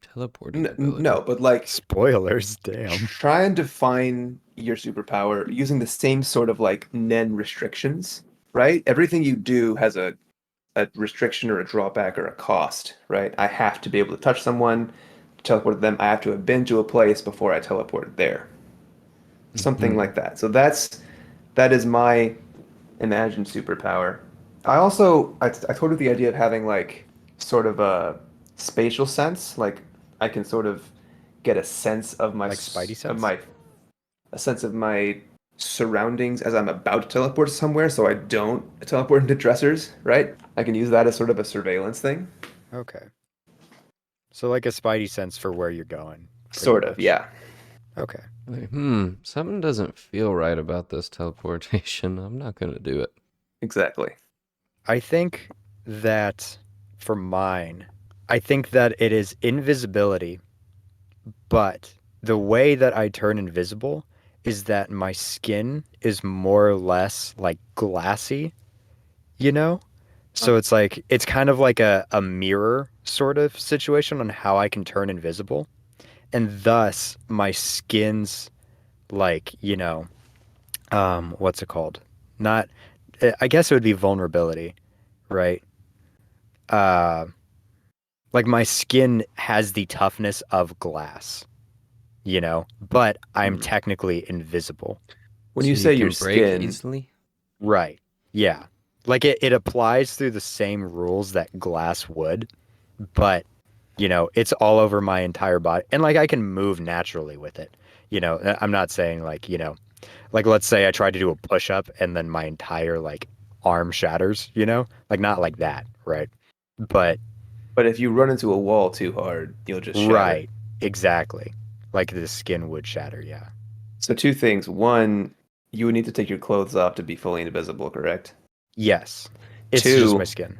teleporting No, ability. but like Spoilers, damn. try and define your superpower using the same sort of like Nen restrictions, right? Everything you do has a restriction or a drawback or a cost, right? I have to be able to touch someone, teleport them. I have to have been to a place before I teleport there. Something Hmm. like that. So that is my imagined superpower. I told you the idea of having like sort of a spatial sense, like I can sort of get a sense of Like Spidey of sense? my a sense of my surroundings as I'm about to teleport somewhere, so I don't teleport into dressers, right? I can use that as sort of a surveillance thing. Okay. So like a Spidey sense for where you're going, pretty Sort of, much. yeah. Okay. Like, something doesn't feel right about this teleportation. I'm not gonna do it. Exactly. I think that for mine, I think that it is invisibility, but the way that I turn invisible is that my skin is more or less like glassy, you know? So it's like it's kind of like a mirror sort of situation on how I can turn invisible. And thus my skin's like, what's it called? Not I guess it would be vulnerability, right? Uh like my skin has the toughness of glass, but I'm Mhm. technically invisible. When So you you say your can break skin, easily? Right. Yeah. Like it applies through the same rules that glass would, but it's all over my entire body. And like I can move naturally with it. I'm not saying like, like let's say I tried to do a push up and then my entire like arm shatters, Like not like that, right? But but if you run into a wall too hard, you'll just shatter. right, exactly. Like the skin would shatter, yeah. So two things. One, you would need to take your clothes off to be fully invisible, correct? Yes. It's just my Two, skin.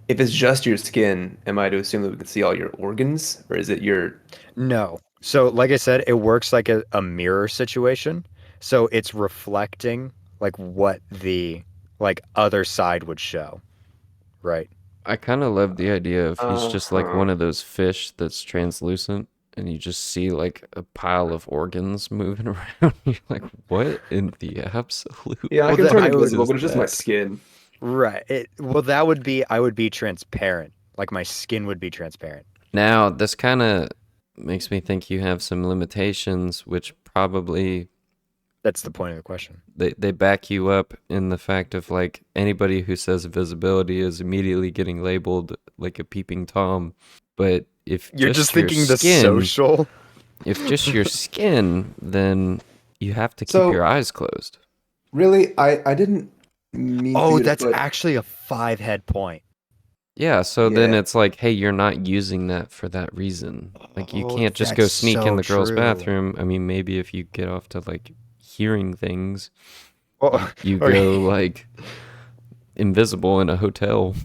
if it's just your skin, am I to assume that we can see all your organs, or is it your? No. So, like I said, it works like a mirror situation. So it's reflecting like what the like other side would show, right? I kind of love the idea of he's just like Uh-huh. one of those fish that's translucent and you just see like a pile of organs moving around. You're like, what in the absolute Yeah, I Well, can that turn I would invisible, is but it's just my that? skin. right. Well, that would be I would be transparent. Like my skin would be transparent. Now, this kind of makes me think you have some limitations, which probably That's the point of the question. they back you up in the fact of like anybody who says visibility is immediately getting labeled like a peeping Tom. But You're just thinking the social. if just your skin, then you have to keep your So eyes closed. really, I didn't mean for Oh, you to that's put. actually a five head point. Yeah, so then Yeah. it's like, hey, you're not using that for that reason. Like you Oh, can't just that's go sneak in so the girl's true. bathroom. I mean, maybe if you get off to like hearing things, Oh, you okay. go like invisible in a hotel.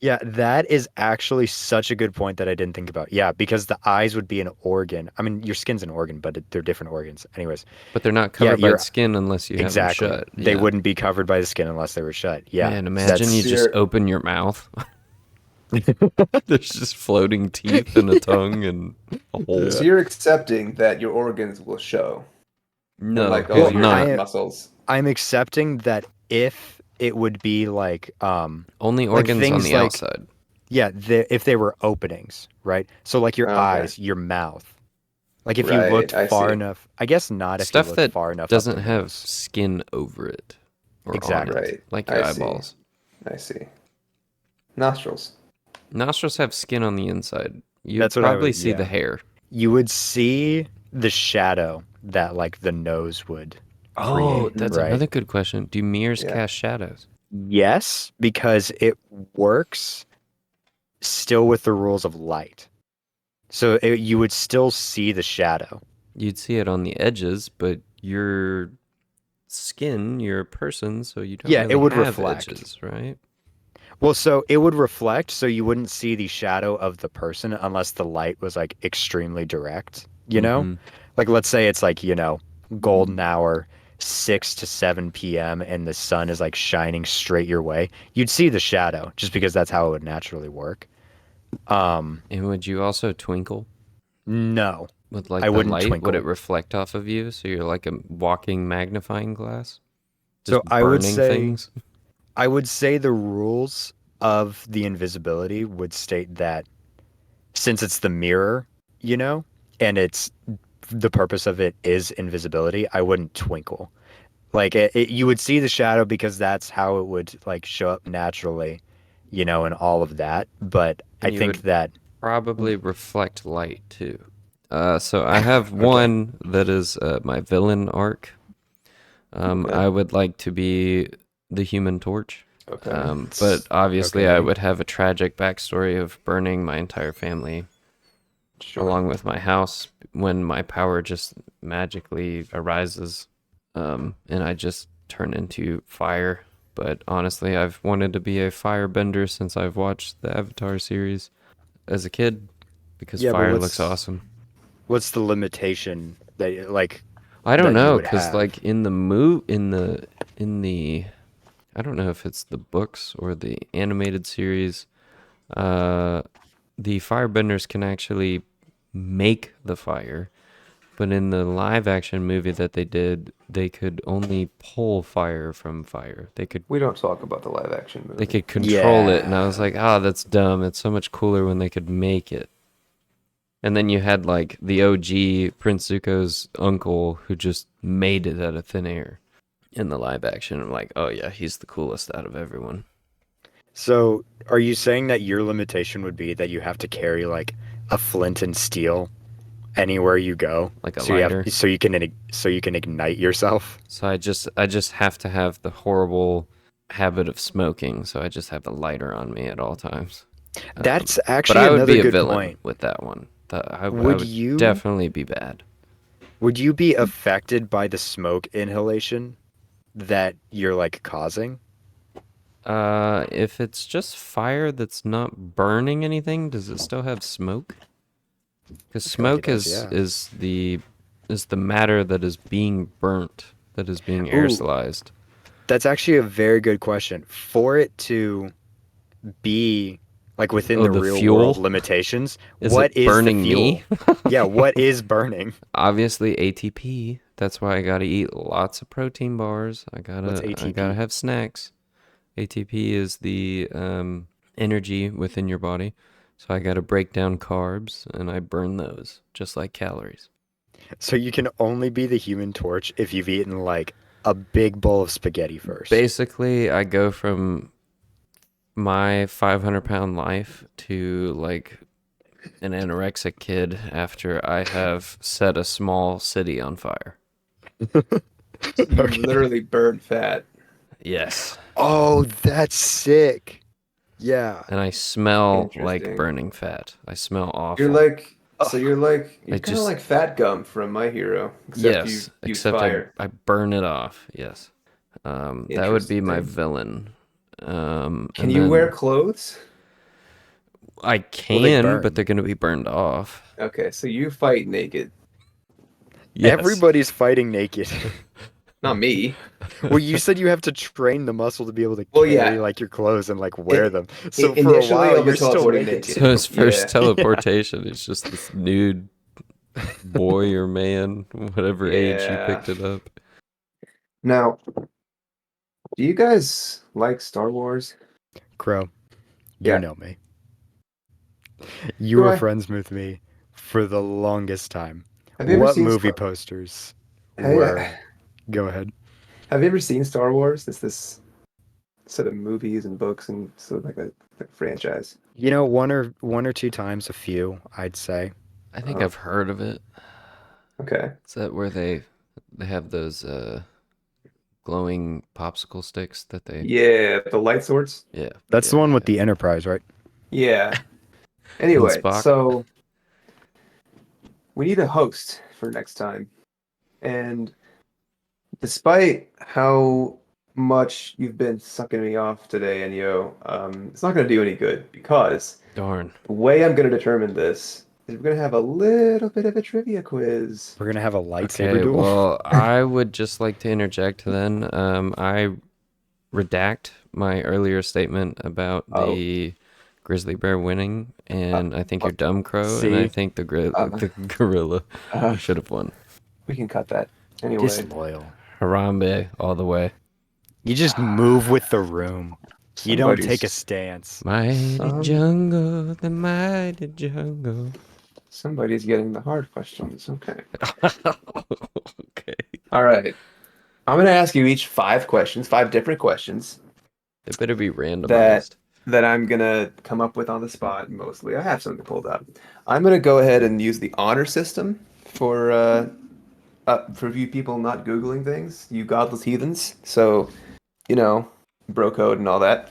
Yeah, that is actually such a good point that I didn't think about. Yeah, because the eyes would be an organ. I mean, your skin's an organ, but they're different organs. Anyways, But they're not yeah, covered by the you're skin unless you have them exactly. shut. They Yeah. wouldn't be covered by the skin unless they were shut. Yeah, Man, imagine you So that's just you're open your mouth. There's just floating teeth and a tongue and a yeah. so hole. you're accepting that your organs will show, and No, like all if Well, your you're muscles. I'm accepting that if it would be only like organs on things the like outside. yeah, if they were openings, right? So like your Okay. eyes, your mouth. Like if you looked Right, I far see. enough, I guess not if you Stuff looked that far enough up doesn't the have nose. skin over it or on Exactly. it, Right, like your I see. eyeballs. I see. Nostrils. Nostrils have skin on the inside. You'd That's what I probably was, see the yeah. hair. You would see the shadow that like the nose would Oh, create, that's Mhm. right? another good question. Do mirrors Yeah. cast shadows? Yes, because it works still with the rules of light. So you would still see the shadow. You'd see it on the edges, but your skin, you're a person, so you don't Yeah, it really would have reflect. edges, right? Well, so it would reflect, so you wouldn't see the shadow of the person unless the light was like extremely direct, you know? Mm-hmm. Like let's say it's like, golden hour, 6 to 7 p.m. and the sun is like shining straight your way. You'd see the shadow just because that's how it would naturally work. And would you also twinkle No, with I like the wouldn't light? Would it twinkle. reflect off of you so you're like a walking magnifying glass? Just So burning things? I would say the rules of the invisibility would state that since it's the mirror, and it's the purpose of it is invisibility, I wouldn't twinkle. Like you would see the shadow because that's how it would like show up naturally, and all of that. But I And you think would that probably reflect light too. So I have okay, one that is my villain arc. Okay. I would like to be the Human Torch. Okay. But obviously, I okay. would have a tragic backstory of burning my entire family Sure. along with my house when my power just magically arises, and I just turn into fire. But honestly, I've wanted to be a firebender since I've watched the Avatar series as a kid because Yeah, but fire looks awesome. what's the limitation that like I don't that you know, would cause have? like in the I don't know if it's the books or the animated series. Uh, the firebenders can actually make the fire, but in the live action movie that they did, they could only pull fire from fire. We don't talk about the live action They movie. could control it, and I was Yeah. like, ah, that's dumb. It's so much cooler when they could make it. And then you had like the OG Prince Zuko's uncle who just made it out of thin air in the live action. I'm like, oh yeah, he's the coolest out of everyone. So, are you saying that your limitation would be that you have to carry like a flint and steel anywhere you go? Like a So you have lighter. so you can ignite yourself? So I just have to have the horrible habit of smoking. So I just have a lighter on me at all times. That's But actually I would another be a good villain point. with that one. I Would would you definitely be bad. would you be affected by the smoke inhalation that you're like causing? If it's just fire that's not burning anything, does it still have smoke? Because I feel like it smoke does, is yeah. is the matter that is being burnt, that is being Ooh, aerosolized. that's actually a very good question. For it to be like within Oh, the the real world fuel? limitations, Is it what is the burning me? fuel? Yeah, what is burning? Obviously ATP. That's why I gotta eat lots of protein bars. I What's gotta ATP? have snacks. ATP is the energy within your body. So I gotta break down carbs and I burn those, just like calories. So you can only be the Human Torch if you've eaten like a big bowl of spaghetti first. Basically, I go from my 500-pound life to like an anorexic kid after I have set a small city on fire. So you Okay. literally burn fat. Yes. Oh, that's sick. Yeah. And I smell like Interesting. burning fat. I smell You're awful. like, so Oh, I you're kind of just, like Fat Gum from My Hero, except you yes, use except I, fire. I burn it off. Yes. That would be my Interesting. villain. Can And you wear then clothes? I well, they can, but they're burn. going to be burned off. Okay, so you fight naked. Yes. Everybody's fighting naked. Not me. Well, you said you have to train the muscle to be able to Well, carry yeah. like your clothes and like wear It, them. So for a initially, while, I'll be you're still teleporting naked. naked. So his first Yeah. Yeah. teleportation is just this nude boy or man, whatever age you Yeah. picked it up. Now, do you guys like Star Wars? Crow, you Yeah. know me. You Do were I? friends with me for the longest time. Have you ever What seen movie Star? posters Hey, were? Go ahead. have you ever seen Star Wars? It's this set of movies and books and sort of like a franchise. One or two times, a few, I'd say. I think Oh, I've heard of it. okay. Is that where they have those glowing popsicle sticks that they? Yeah, the light swords. Yeah, That's yeah, the one with yeah. the Enterprise, right? Yeah. And Anyway, Spock. so we need a host for next time. And despite how much you've been sucking me off today, Enyo. It's not going to do any good because Darn. the way I'm going to determine this is we're going to have a little bit of a trivia quiz. We're gonna have a lightsaber Okay, duel. well, I would just like to interject then. I redact my earlier statement about Oh, the grizzly bear winning, uh, and I think uh, you're dumb, Crow, and I See, think uh, the gorilla uh, should have won. we can cut that. Anyway, disloyal. Harambe all the way. You just move with the room. You don't take a somebody's stance. Mighty some jungle, the mighty jungle. somebody's getting the hard questions. Okay. Okay. All right. I'm going to ask you each 5 questions, 5 different questions They better be that randomized. I'm gonna come up with on the spot mostly. I have something pulled up. I'm gonna go ahead and use the honor system for you people not Googling things, you godless heathens. So, you know, bro code and all that.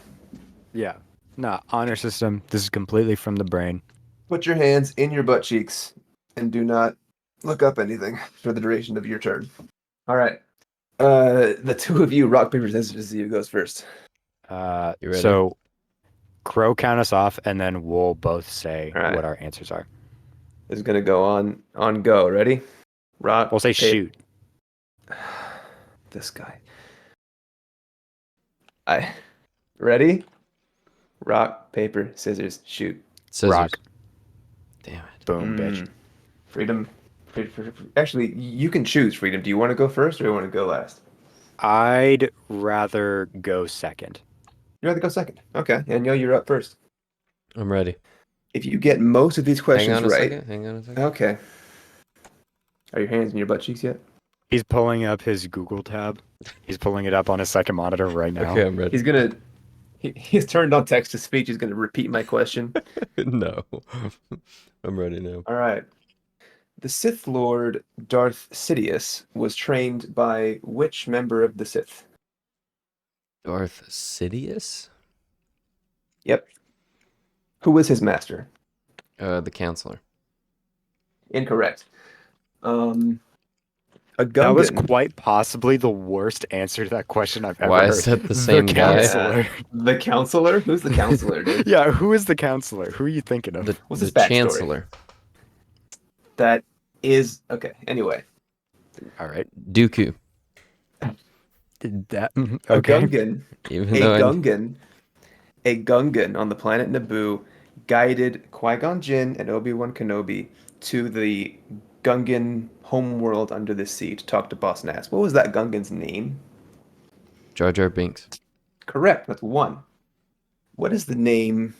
Yeah. Nah, honor system. This is completely from the brain. Put your hands in your butt cheeks and do not look up anything for the duration of your turn. All right. The two of you, rock, paper, scissors, see who goes first. You ready? So Crow count us off, and then we'll both say All right. what our answers are. This is gonna go on go. Ready? Rock, We'll say paper. shoot. This guy. I ready? Rock, paper, scissors, shoot. Scissors. Rock. Damn it. Boom, bitch. Freedom. Actually, you can choose, Freedom. Do you want to go first or do you want to go last? I'd rather go second. You'd rather go second. Okay, and you're up first. I'm ready. If you get most of these Hang questions on a right. second. Hang on a second. Okay. Are your hands in your butt cheeks yet? He's pulling up his Google tab. He's pulling it up on his second monitor right now. Okay, I'm ready. He's turned on text to speech. He's gonna repeat my question. No. I'm ready now. All right. The Sith Lord Darth Sidious was trained by which member of the Sith? Darth Sidious? Yep. Who was his master? The counselor. Incorrect. A That was Gungan. quite possibly the worst answer to that question I've ever Why heard. is that the same guy? counselor. The counselor? Who's the counselor, dude? Yeah, who is the counselor? Who are you thinking of? What's The his backstory? chancellor. That is okay. Anyway, All right. Dooku. Did that a okay. Gungan, Even a though Gungan, a Gungan on the planet Naboo guided Qui-Gon Jinn and Obi-Wan Kenobi to the Gungan homeworld under the sea to talk to Boss Nass. What was that Gungan's name? Jar Jar Binks. Correct. That's one. What is the name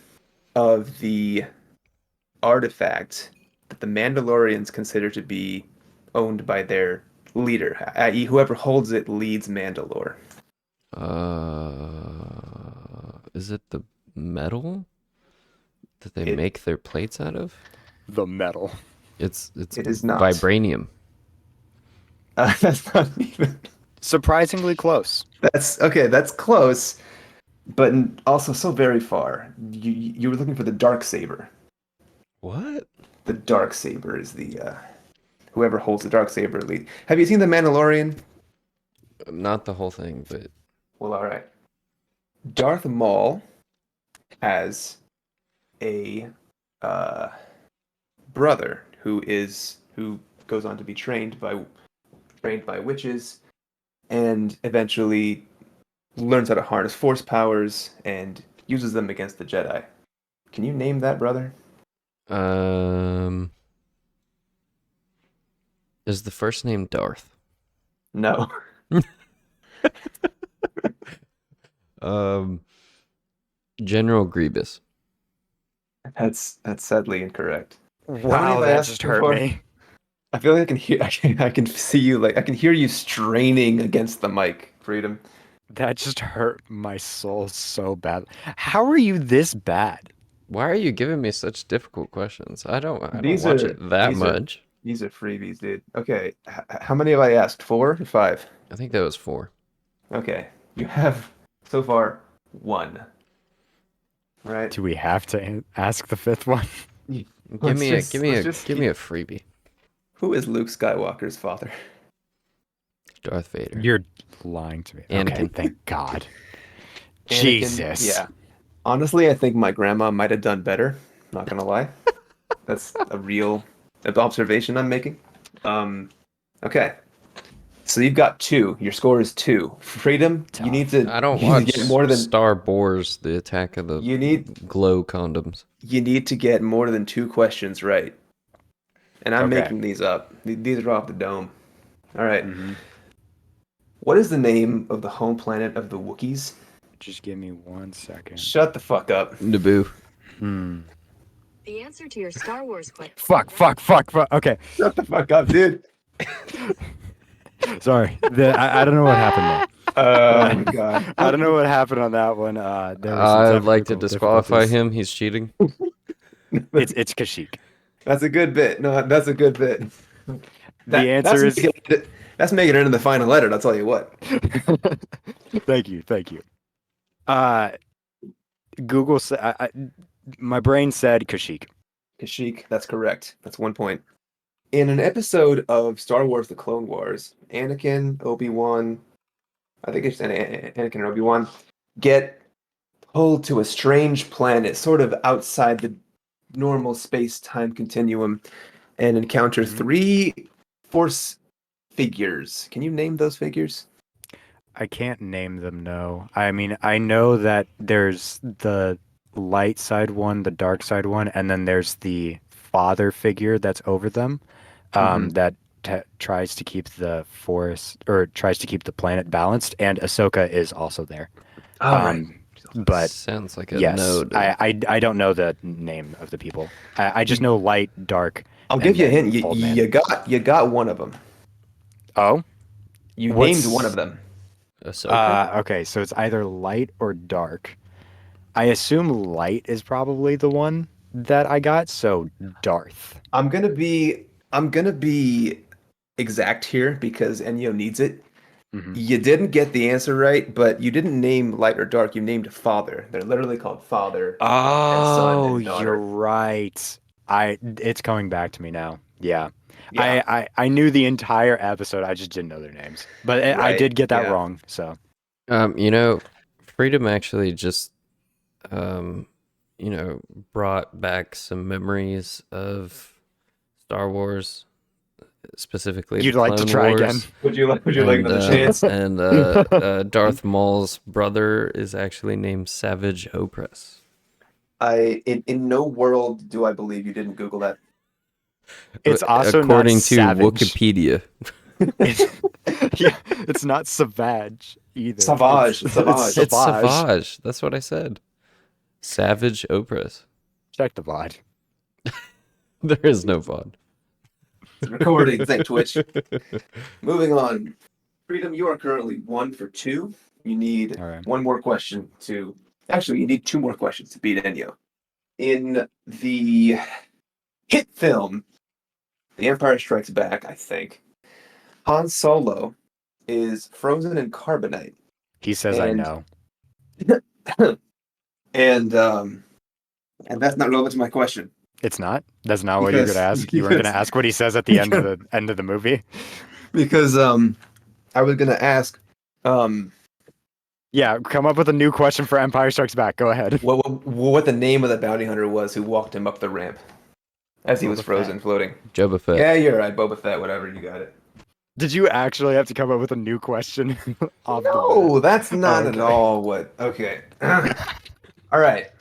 of the artifact that the Mandalorians consider to be owned by their leader, i.e., whoever holds it leads Mandalore? Is it the metal that they It make their plates out of? The metal. It's It is not. vibranium. That's not even. Surprisingly close. That's okay. That's close, but also so very far. You were looking for the dark saber. What? The dark saber is the whoever holds the dark saber lead. Have you seen the Mandalorian? Not the whole thing, but Well, all right. Darth Maul has a brother who goes on to be trained by witches and eventually learns how to harness force powers and uses them against the Jedi. Can you name that brother? is the first name Darth? No. General Grievous. That's sadly incorrect. Wow, have I that asked just so hurt far? me. I feel like I can hear I can see you like I can hear you straining against the mic, Freedom. That just hurt my soul so bad. How are you this bad? Why are you giving me such difficult questions? I don't These watch are it that these are much. these are freebies, dude. Okay, how many have I asked? 4 or 5? I think that was 4. Okay, you have so far 1. Right? Do we have to ask the fifth one? Give Let's me just- a let's just give me a freebie. Who is Luke Skywalker's father? Darth Vader. You're lying to me. Okay, Anakin. thank God. Anakin, Jesus. yeah. Honestly, I think my grandma might have done better. Not gonna lie. That's a real observation I'm making. Okay. So you've got two. Your score is two. Freedom, you need Tough. to I don't you need to watch get more than Star Wars: The Attack of the you need Glow Condoms. you need to get more than two questions right. And I'm Okay. making these up. These are off the dome. All right. Mm-hmm. What is the name of the home planet of the Wookiees? Just give me 1 second. Shut the fuck up. Naboo. Hmm. The answer to your Star Wars question. Fuck. Okay. Shut the fuck up, dude. Sorry. I don't know what happened there. Oh my god. I don't know what happened on that one. There was some I'd like to technical disqualify difficulties. him. He's cheating. It's Kashyyyk. That's a good bit. No, that's a good bit. The answer is. That's making it into the final letter. I'll tell you what. Thank you. Google said. My brain said Kashyyyk. Kashyyyk, that's correct. That's 1 point. In an episode of Star Wars: The Clone Wars, Anakin, Obi-Wan, I think it's Anakin and Obi-Wan, get pulled to a strange planet, sort of outside the normal space-time continuum, and encounter Mhm. three Force figures. Can you name those figures? I can't name them, no. I mean, I know that there's the light side one, the dark side one, and then there's the father figure that's over them, Mhm. that tries to keep the forest or tries to keep the planet balanced, and Ahsoka is also there. All right. But Sounds like a yes, no to I don't know the name of the people. I just know light, dark, I'll and give you a then hint. You, old man. you got one of them. Oh, You What's- named one of them. Ahsoka. okay, so it's either light or dark. I assume light is probably the one that I got, so Darth. I'm gonna be exact here because Enyo needs it. Mhm. You didn't get the answer right, but you didn't name light or dark. You named father. They're literally called father and son Oh, and you're daughter. right. It's coming back to me now. Yeah. Yeah, I knew the entire episode. I just didn't know their names. But I right. did get that Yeah. wrong. So You know, Freedom actually just, um, brought back some memories of Star Wars, specifically the you'd like to Clone try Wars. again? Would you like And, another chance? and Darth Maul's brother is actually named Savage Opress. In no world do I believe you didn't Google that. It's also According not to savage. Wikipedia. Yeah, it's not savage either. Savage, savage. It's Savage. That's what I said. Savage Opress. Check the VOD. There is no VOD. It's recording. Thank Twitch. Moving on. Freedom, you are currently 1 for 2. You need All right. one more question to. Actually, you need two more questions to beat Enyo. In the hit film, The Empire Strikes Back, I think, Han Solo is frozen in carbonite. He says I And- know. And that's not relevant to my question. It's not. That's not what you're Because- gonna ask. You weren't gonna because- ask what he says at the end of the movie. Because I was gonna ask Yeah, come up with a new question for Empire Strikes Back. Go ahead. what the name of the bounty hunter was who walked him up the ramp as he was Boba frozen, floating. Boba Fett. Yeah, you're right, Boba Fett, whatever, you got it. Did you actually have to come up with a new question? off the No, bat? that's not at Okay. all what. Okay. All right.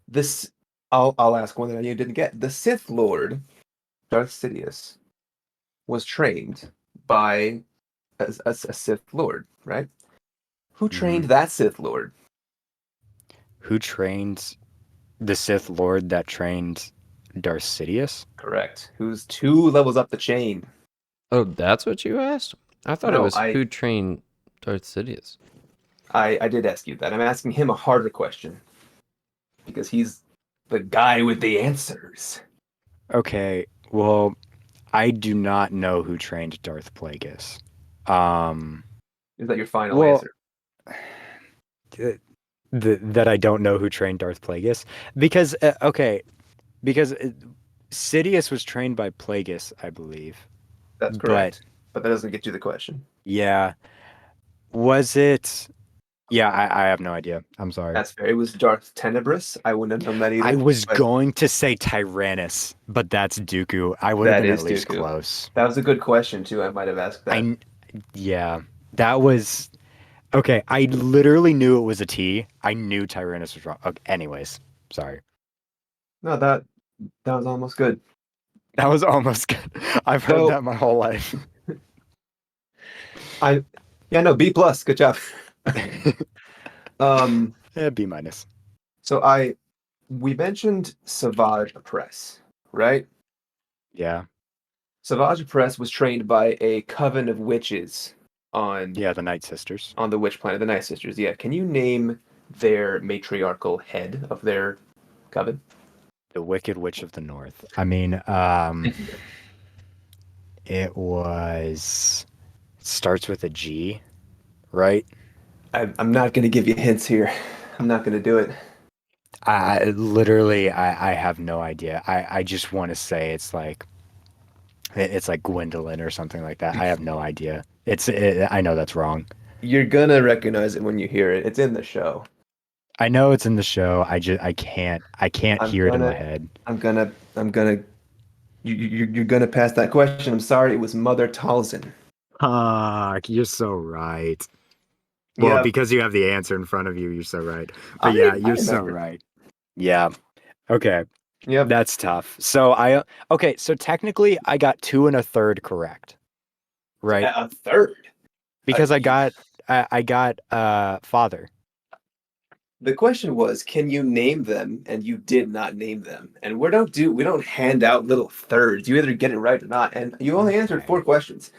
This I'll ask one that you didn't get. The Sith Lord, Darth Sidious, was trained by a Sith Lord, right? Who trained that Sith Lord? Who trained the Sith Lord that trained Darth Sidious? Correct. Who's 2 levels up the chain? Oh, that's what you asked? I thought it No, was who trained Darth Sidious. I did ask you that. I'm asking him a harder question because he's the guy with the answers. Okay, well, I do not know who trained Darth Plagueis. Is that your final Well, answer? That I don't know who trained Darth Plagueis because because Sidious was trained by Plagueis, I believe. That's but- correct. but that doesn't get you the question. Yeah. Was it? Yeah, I have no idea. I'm sorry. That's fair. It was Darth Tenebris. I wouldn't have known that I either. was but going to say Tyrannus, but that's Dooku. I would have that been at is least Dooku. close. That was a good question too. I might have asked that. I, yeah, that was okay. I literally knew it was a T. I knew Tyrannus was wrong. Okay, anyways, sorry. No, that was almost good. That was almost good. I've heard So that my whole life. yeah, no, B plus. Good job. Um, B minus. so we mentioned Savage Press, right? Yeah. Savage Press was trained by a coven of witches on Yeah, the Night Sisters. on the witch planet, the Night Sisters. Yeah, can you name their matriarchal head of their coven? The Wicked Witch of the North. I mean, it was starts with a G, right? I'm not going to give you hints here. I'm not going to do it. I literally, I have no idea. I just want to say it's like Gwendolyn or something like that. I have no idea. I know that's wrong. You're going to recognize it when you hear it. It's in the show. I know it's in the show. I can't I'm hear it in my gonna, head. I'm gonna, you're gonna pass that question. I'm sorry, it was Mother Talzin. You're so right. Well, Yep. because you have the answer in front of you, you're so right. But I yeah, you're so remember. right. Yeah. Okay. Yep. That's tough. So okay, so technically I got 2 1/3 correct. Right? A third. Because you- I got father. The question was, can you name them? And you did not name them. And we don't hand out little thirds. You either get it right or not. And you only answered Okay. 4 questions.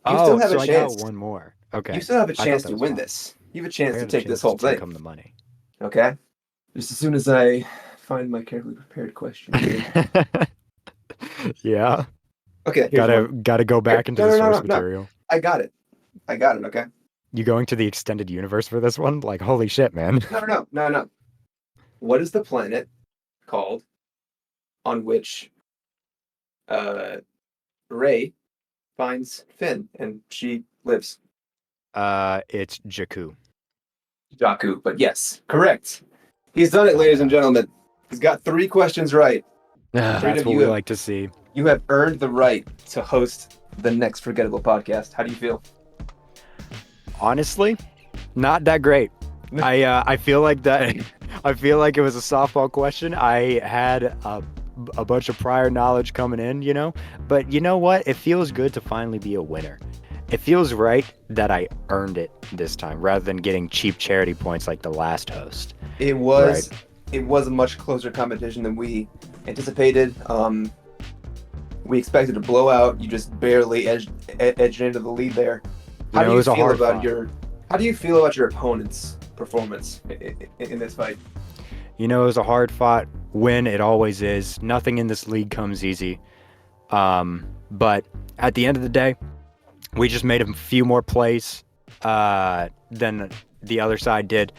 You Oh, still have so a I chance. got one more. Okay. You still have a I thought chance that to was win fine. this. You have a I chance to got a take this chance whole to take thing. home the money. Okay. Just as soon as I find my carefully prepared question here. Yeah. Okay, here's one. Gotta go back into No, the no, no, source no, no. material. I got it. Okay. You going to the extended universe for this one? Like, holy shit, man. No. What is the planet called on which Rey finds Finn and she lives? It's Jakku. Jakku, but yes, correct. He's done it, ladies and gentlemen. He's got 3 questions right. Ah, That's what we like to see. You have earned the right to host the next Forgettable podcast. How do you feel? Honestly, not that great. I feel like that. I feel like it was a softball question. I had a bunch of prior knowledge coming in, but you know what? It feels good to finally be a winner. It feels right that I earned it this time rather than getting cheap charity points like the last host. It was a much closer competition than we anticipated. We expected a blowout. You just barely edged into the lead there. How do you feel about your opponent's performance in this fight? It was a hard fought win. It always is. Nothing in this league comes easy. But at the end of the day, we just made a few more plays than the other side did.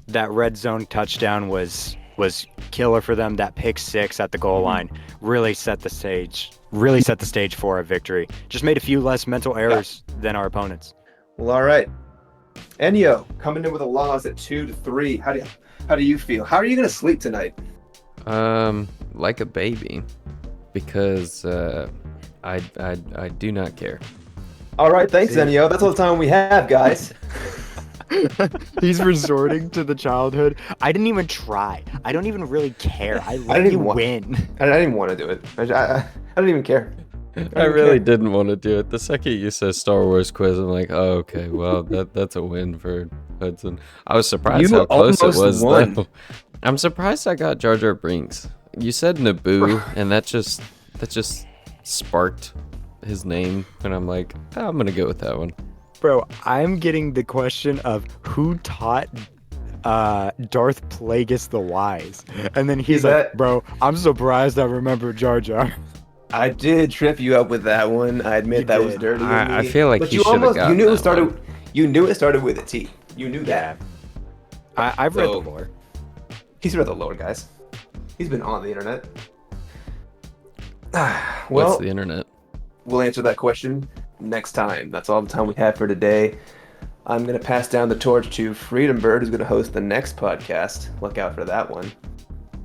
That red zone touchdown was killer for them. That pick 6 at the goal line really set the stage for a victory. Just made a few less mental errors than our opponents. Well, all right. Enyo coming in with a loss at 2-3. How do you feel? How are you gonna sleep tonight? Like a baby, because I do not care. All right, thanks, Enyo. That's all the time we have, guys. He's resorting to the childhood. I didn't even try. I don't even really care. I let you win. I didn't even want to do it. I don't even care. I really didn't want to do it. The second you said Star Wars quiz, I'm like, oh, okay, well, that's a win for Hudson. I was surprised You how close it almost was, won. though. I'm surprised I got Jar Jar Binks. You said Naboo, and that just sparked his name, and I'm like, I'm gonna go with that one. Bro, I'm getting the question of who taught Darth Plagueis the Wise. And then he's like, bro, I'm surprised I remember Jar Jar. I did trip you up with that one. I admit You that was did. dirty of me. I feel like but he you should have gotten you knew it that started one. you knew it started with a T. You knew that. I've read the So- lore. He's read the lore, guys. He's been on the internet. What's Well, the internet? we'll answer that question next time. That's all the time we have for today. I'm going to pass down the torch to Freedom Bird, who's going to host the next podcast. Look out for that one.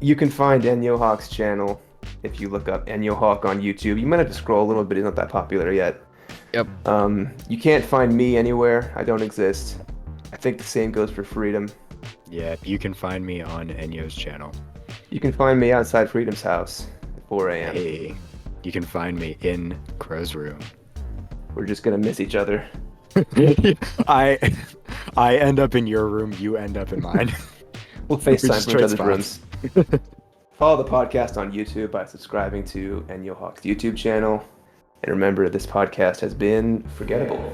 You can find Enyo Hawk's channel if you look up Enyo Hawk on YouTube. You might have to scroll a little bit. He's not that popular yet. Yep. You can't find me anywhere. I don't exist. I think the same goes for Freedom. Yeah, you can find me on Enyo's channel. You can find me outside Freedom's house at 4 a.m. Hey, you can find me in Crow's room. We're just going to miss each other. I end up in your room, you end up in mine. We'll We FaceTime just from each trade other's spots. rooms. Follow the podcast on YouTube by subscribing to Enyo Hawk's YouTube channel. And remember, this podcast has been forgettable.